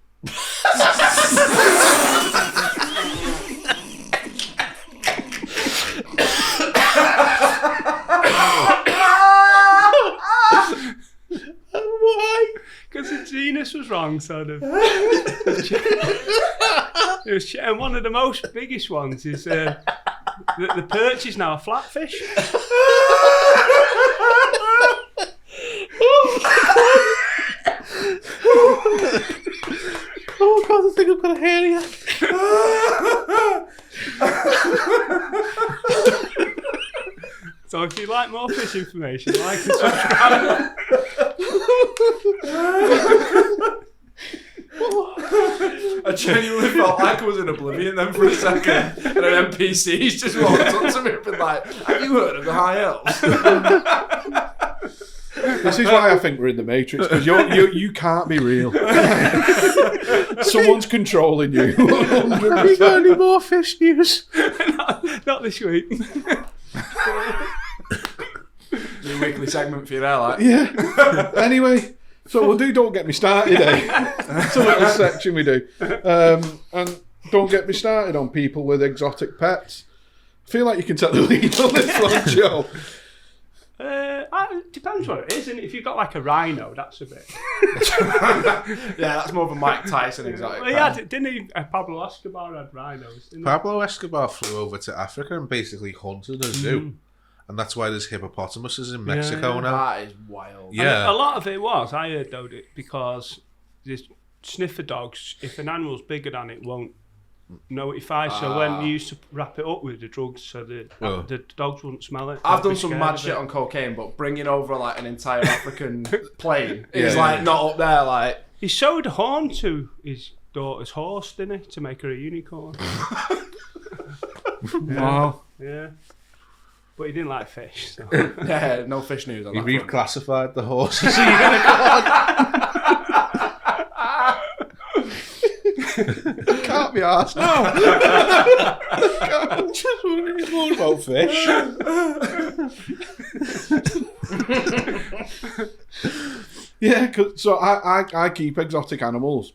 Why? Because the genus was wrong, sort of. And one of the most biggest ones is the perch is now a flatfish. Oh God, I think I've got a hernia. So if you like more fish information, like and subscribe. I genuinely felt like I was in Oblivion then for a second, and an NPC's just walked up to me and been like, "Have you heard of the High Elves?" This is why I think we're in the Matrix, because you can't be real. Someone's controlling you. 100%. Have you got any more fish news? Not this week. New weekly segment for you there, like. Yeah. Anyway, so we'll do Don't Get Me Started, eh? It's a little section we do. And don't get me started on people with exotic pets. I feel like you can take the lead on this one, Joe. It depends what it is, and if you've got like a rhino, that's a bit. Yeah, that's more of a Mike Tyson exotic. Well, didn't he? Pablo Escobar had rhinos. Didn't Pablo Escobar flew over to Africa and basically hunted a zoo. And that's why there's hippopotamuses in Mexico now. That is wild. Yeah. A lot of it was, I heard though, because there's sniffer dogs, if an animal's bigger than it, won't notify. So when you used to wrap it up with the drugs, so the dogs wouldn't smell it. I've done some mad shit on cocaine, but bringing over like an entire African plane is like not up there. Like he sewed a horn to his daughter's horse, didn't he, to make her a unicorn? Wow. Yeah. But he didn't like fish. So. yeah, no fish news on He that. reclassified the horse as a unicorn. Can't be arsed. No. Just want to hear more about fish. Yeah, so I keep exotic animals.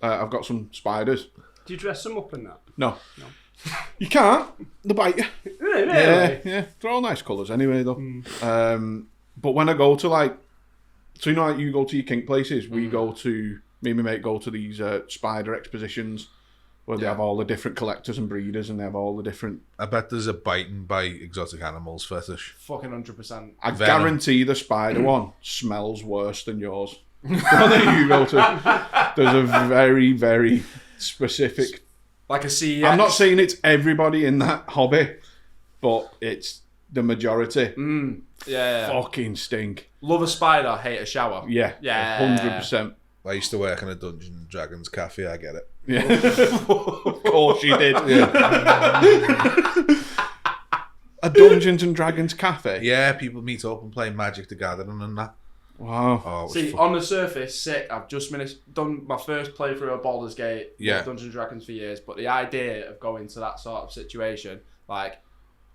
I've got some spiders. Do you dress them up in that? No. You can't. They bite you. Really? Yeah. They're all nice colours anyway, though. But when I go to like you go to your kink places, me and my mate go to these spider expositions where they have all the different collectors and breeders, and they have all the different. I bet there's a biting by exotic animals fetish. Fucking 100%. I guarantee the spider one smells worse than yours. The one that you go to, there's a very, very specific. Like a CEX. I'm not saying it's everybody in that hobby, but it's the majority. Yeah. Fucking stink. Love a spider, hate a shower. Yeah. Yeah. 100%. I used to work in a Dungeons and Dragons cafe, I get it. Yeah. Of course you did. Yeah. A Dungeons and Dragons cafe? Yeah, people meet up and play Magic the Gathering and that. Wow. Oh, it was See, fun. on the surface, sick. I've just done my first playthrough of Baldur's Gate. Yeah. Dungeons and Dragons for years, but the idea of going to that sort of situation, like,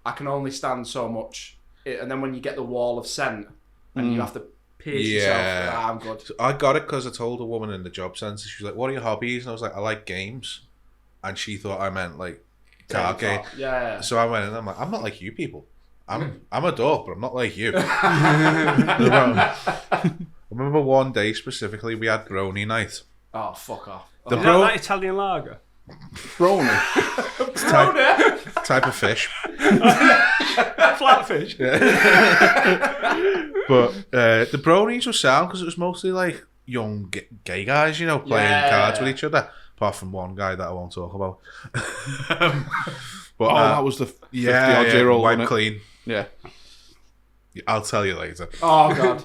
I can only stand so much. And then when you get the wall of scent, and you have to pierce yourself. I'm good. So I got it because I told a woman in the job centre. She was like, "What are your hobbies?" And I was like, "I like games," and she thought I meant like card game. Yeah. So I went in and I'm like, "I'm not like you people. I'm a dog, but I'm not like you." I remember one day specifically we had brony night. Oh, fuck off. Is that Italian lager? Brony. Type of fish. Flatfish. But the bronies were sound because it was mostly like young gay guys, you know, playing cards with each other. Apart from one guy that I won't talk about. But that was the 50-odd-year-old, wipe clean. Yeah. I'll tell you later. Oh, God.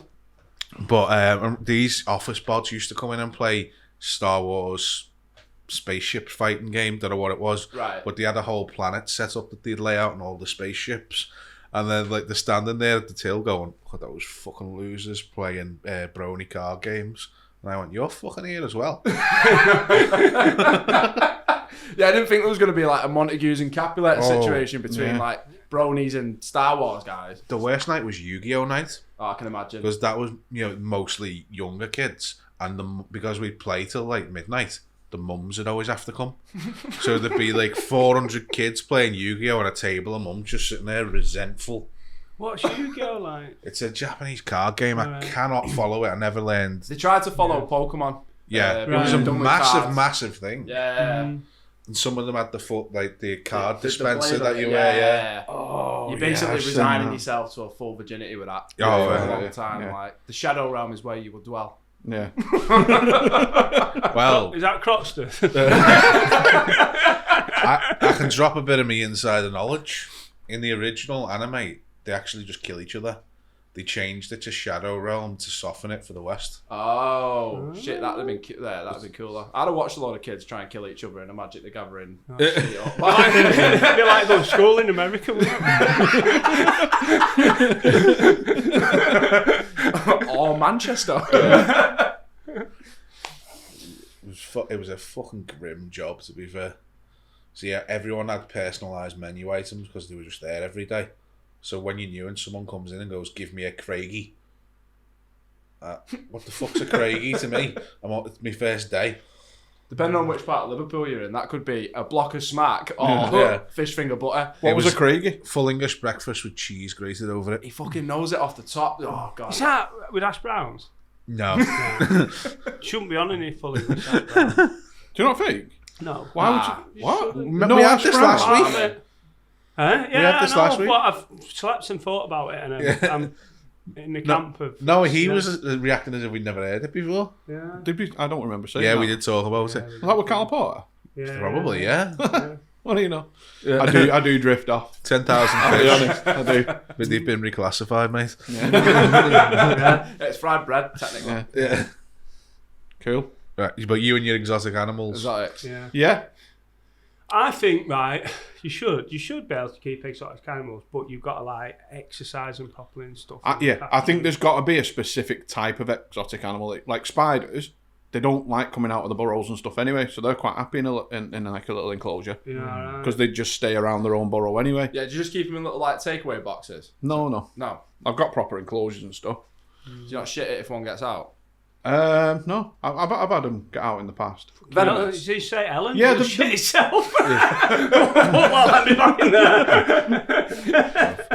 But these office bods used to come in and play Star Wars spaceship fighting game. Don't know what it was. Right. But they had a whole planet set up that they'd lay out and all the spaceships. And then like they're standing there at the till going, "God, those fucking losers playing brony card games." And I went, "You're fucking here as well." Yeah, I didn't think there was going to be like a Montagues and Capulet situation between like bronies and Star Wars guys. The worst night was Yu-Gi-Oh night. Oh, I can imagine. Because that was, mostly younger kids. And because we'd play till like midnight, the mums would always have to come. So there'd be like 400 kids playing Yu-Gi-Oh at a table and mum just sitting there resentful. What's Yu-Gi-Oh like? It's a Japanese card game. I cannot follow it. I never learned. They tried to follow Pokemon. Yeah, it was a massive thing. Yeah. And some of them had the card The dispenser blade that you on it, wear, yeah. Oh, you're basically resigning yourself to a full virginity with that. Oh, for yeah, a long time. yeah. Like the Shadow Realm is where you will dwell. Yeah. Well, Is that Croxton? I can drop a bit of me insider knowledge. In the original anime, they actually just kill each other. They changed it to Shadow Realm to soften it for the West. Oh, shit, that'd have been that'd be cooler. I'd have watched a lot of kids try and kill each other in a Magic the Gathering. They like those school in America. Or Manchester. It was a fucking grim job, to be fair. So yeah, everyone had personalised menu items because they were just there every day. So when you knew and someone comes in and goes, "Give me a Craigie," what the fuck's a Craigie to me? It's my first day. Depending on which part of Liverpool you're in, that could be a block of smack or fish finger butter. What was a Craigie? Full English breakfast with cheese grated over it. He fucking knows it off the top. Oh, God. Is that with Ash Browns? No. Shouldn't be on any full English. Do you not think? No. Why would you? What? We had this last week. Huh? Yeah, had this I know, last week. but I've slept and thought about it, and I'm in the camp of. No, he was reacting as if we'd never heard it before. Yeah. Did we? I don't remember saying Yeah, that. we did talk about it. Was that with Carl Porter? Yeah. Probably, yeah. What do you know? I do drift off. 10,000 I'll be fish. honest, I do. But they've been reclassified, mate. It's fried bread, technically. Yeah. Cool. Right, but you and your exotic animals. Exotics. Yeah. Yeah. I think you should be able to keep exotic animals, but you've got to like exercise them properly and stuff. I think there's got to be a specific type of exotic animal. Like spiders, they don't like coming out of the burrows and stuff anyway, so they're quite happy in like a little enclosure because they just stay around their own burrow anyway. Yeah, do you just keep them in little like takeaway boxes? No. No. I've got proper enclosures and stuff. Do you not shit it if one gets out? No, I've had them get out in the past. Did you say Ellen? Yeah, the shit itself. Well, let me back in there.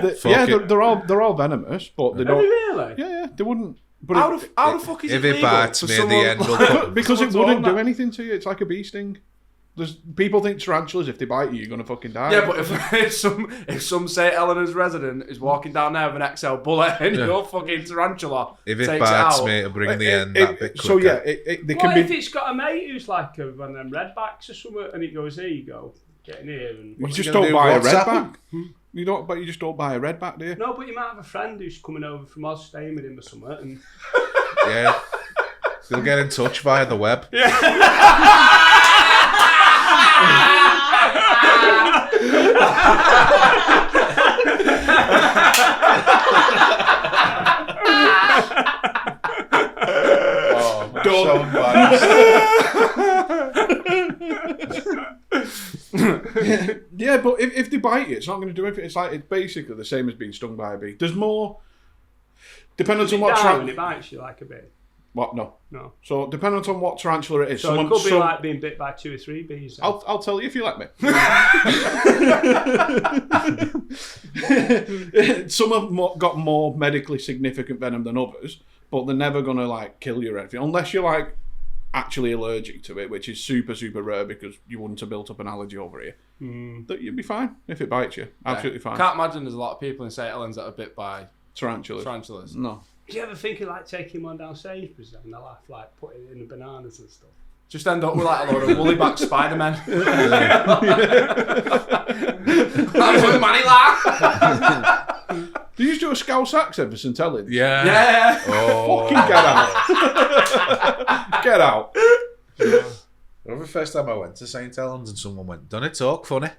They're all venomous, but they don't. Really? Yeah, they wouldn't. But How the fuck is if it it legal bites for me at someone- the end, we'll put, because it someone wouldn't to do own anything to you. It's like a bee sting. People think tarantulas, if they bite you, you're gonna fucking die. Yeah, but if some say Eleanor's resident is walking down there with an XL bullet and your fucking tarantula if it takes bites it out, me, it'll bring the end that bit quicker. So yeah, they can What be. if it's got a mate who's like one of them redbacks or something, and it goes, "Here you go, get in here." And You just you gonna don't do? buy a WhatsApp redback. You don't, but you just don't buy a redback, do you? no, but you might have a friend who's coming over from Oz, staying with him or something, and Yeah. They'll get in touch via the web. Oh, I'm so embarrassed. Yeah, but if they bite you, it's not going to do anything. It's basically the same as being stung by a bee. There's more. Depending on what when it bites you like a bit. What? No. No. So depending on what tarantula it is. So it could be like being bit by 2 or 3 bees. Then. I'll tell you if you let me. Some have got more medically significant venom than others, but they're never gonna like kill you or anything unless you're like actually allergic to it, which is super, super rare because you wouldn't have built up an allergy over here. That you'd be fine if it bites you. Absolutely fine. Can't imagine there's a lot of people in St Helens that are bit by tarantulas. No. Do you ever think of like taking one down Sainsbury's and they'll have like putting it in the bananas and stuff? Just end up with like a load of woolly back Spider-Men. That's what money like. Do you do a Scouse accent for St Helens? Yeah. Oh. Fucking get out. Get out. I remember the first time I went to St Helens and someone went, "Don't it talk funny?"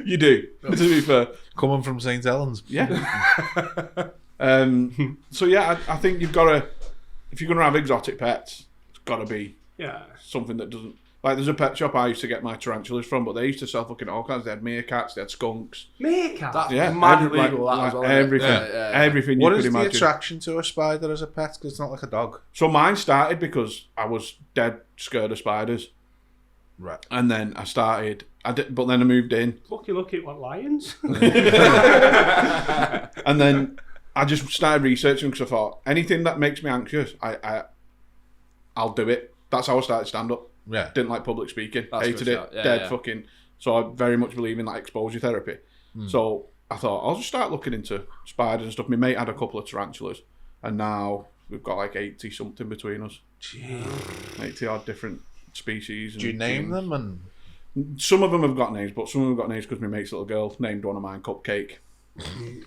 You do, to be fair. Coming from St Helens. Yeah. So yeah, I think you've got to, if you're going to have exotic pets, it's got to be something that doesn't, like there's a pet shop I used to get my tarantulas from, but they used to sell fucking all kinds. They had meerkats, they had skunks. Meerkats? That's mad illegal, that as well. Everything. Everything you What could is the imagine. attraction to a spider as a pet? Because it's not like a dog. So mine started because I was dead scared of spiders. Right. And then I started, but then I moved in. Look at what lions. And then I just started researching because I thought anything that makes me anxious, I'll do it. That's how I started stand up. Yeah. Didn't like public speaking. That's Hated good it. shot. Yeah, Dead yeah. fucking. So I very much believe in like exposure therapy. So I thought I'll just start looking into spiders and stuff. My mate had a couple of tarantulas, and now we've got like 80 something between us. Jeez. 80 odd different species. Do you name them? And Some of them have got names, but some of them have got names because my mate's little girl named one of mine Cupcake.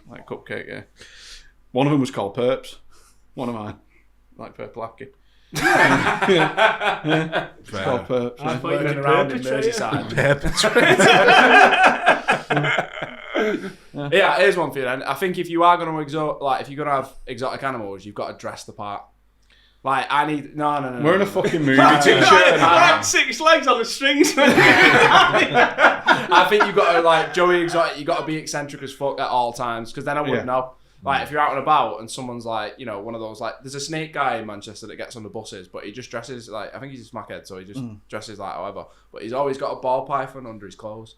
Like Cupcake, yeah. One of them was called Perps. One of mine. Like Purple Lackey. It's called Perps. I Yeah. thought you meant around in perpetrator. Merseyside. Yeah, here's one for you then. I think if you are going to if you're going to have exotic animals, you've got to dress the part. Like, I need... No. We're in a fucking movie T-shirt. t-shirt. Like 6 legs on the strings. I think you've got to, like, Joey Exotic, you've got to be eccentric as fuck at all times, because then I wouldn't know. Like, if you're out and about and someone's like, you know, one of those, like, there's a snake guy in Manchester that gets on the buses, but he just dresses, like, I think he's a smackhead, so he just dresses like however. But he's always got a ball python under his clothes.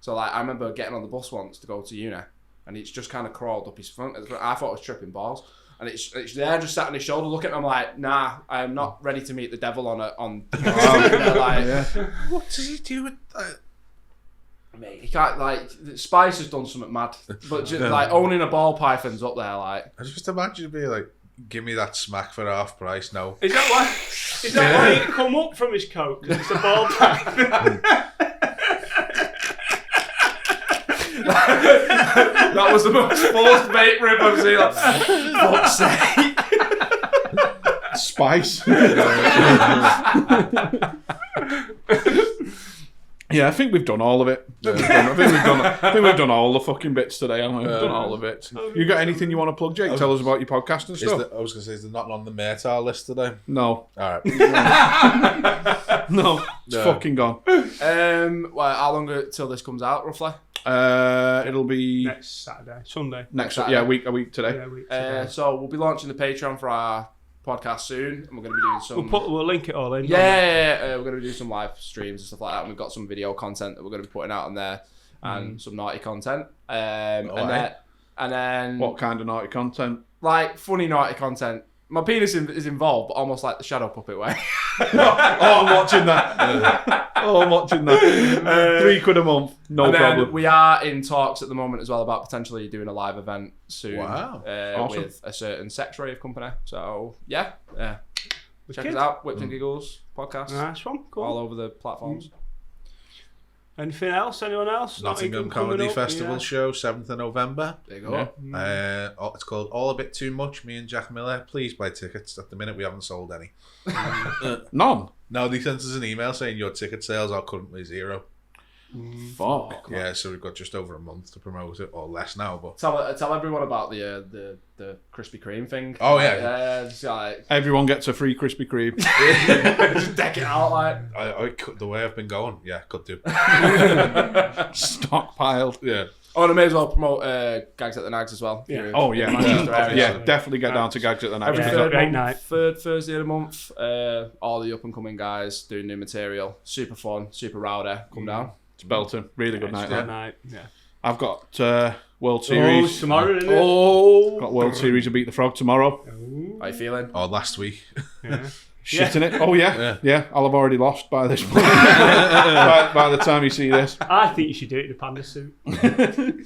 So, like, I remember getting on the bus once to go to uni, and it's just kind of crawled up his front. I thought it was tripping balls. And it's there, just sat on his shoulder, looking at him. I'm like, nah, I am not ready to meet the devil on. Yeah. what does he do with that? Mate, he can't, like, Spice has done something mad, but just, like, owning a ball python's up there, like. I just imagine it be like, give me that smack for half price now. Is that why he come up from his coat? Because it's a ball python. That was the most forced bait rip I've seen. Like, fuck's sake. Spice. Yeah, I think we've done all of it. I think we've done all the fucking bits today, haven't we? We've done all of it. You got anything you want to plug, Jake? Tell us about your podcast and stuff. I was going to say, is there nothing on the Murtaugh list today? No. All right. No. It's fucking gone. Well, how long till this comes out, roughly? It'll be Next Saturday. Sunday. next Saturday. a week today. Yeah, week today. So we'll be launching the Patreon for our podcast soon, and we're going to be doing some... We'll link it all in. Yeah, we're going to be doing some live streams and stuff like that, and we've got some video content that we're going to be putting out on there, and some naughty content. And then... What kind of naughty content? Like, funny naughty content. My penis is involved, but almost like the shadow puppet way. I'm watching that. I'm watching that. £3 a month, no and problem. then we are in talks at the moment as well about potentially doing a live event soon. Wow. Awesome. With a certain sex rave company. So, yeah. Check Wicked. us out. Whips and Giggles podcast. Nice one. Cool. All over the platforms. Anything else? Anyone else? Nottingham Not even coming Comedy up? Festival Yeah. show, 7th of November. There you go. It's called All a Bit Too Much, me and Jack Miller. Please buy tickets. At the minute, we haven't sold any. None. No, they sent us an email saying your ticket sales are currently 0. Fuck. Yeah, so we've got just over a month to promote it, or less now. But Tell everyone about the Krispy Kreme thing. Oh, yeah. Just like Everyone gets a free Krispy Kreme. just deck it out like. I the way I've been going, yeah, could do. Stockpiled. Yeah. Oh, and I may as well promote Gags at the Nags as well. Yeah. Oh yeah, Manchester area. yeah. Definitely get down to Gags at the Night. Every Yeah. third, Great month, night. third Thursday of the month, all the up and coming guys doing new material. Super fun, super rowdy. Come down. It's belting. Really good night. Good That. night. Yeah. I've got World Oh, Series. tomorrow, isn't it? Oh, Got World Series of Beat the Frog tomorrow. how you feeling? Oh, last week. Yeah. Shit in it. Oh yeah. I'll have already lost by this point. by the time you see this. I think you should do it in a panda suit. Do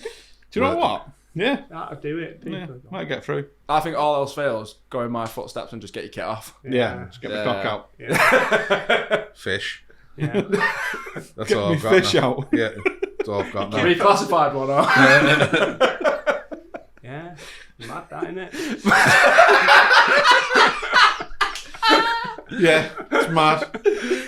you know what? Yeah. That'll do it. Yeah, People. might get through. I think all else fails. Go in my footsteps and just get your kit off. Yeah, just get my cock out. Yeah. Fish. Yeah. That's Get all me I've got fish now. out. Yeah, that's all I've got now. Reclassified one, huh? Yeah. Mad that, innit? Yeah, it's mad.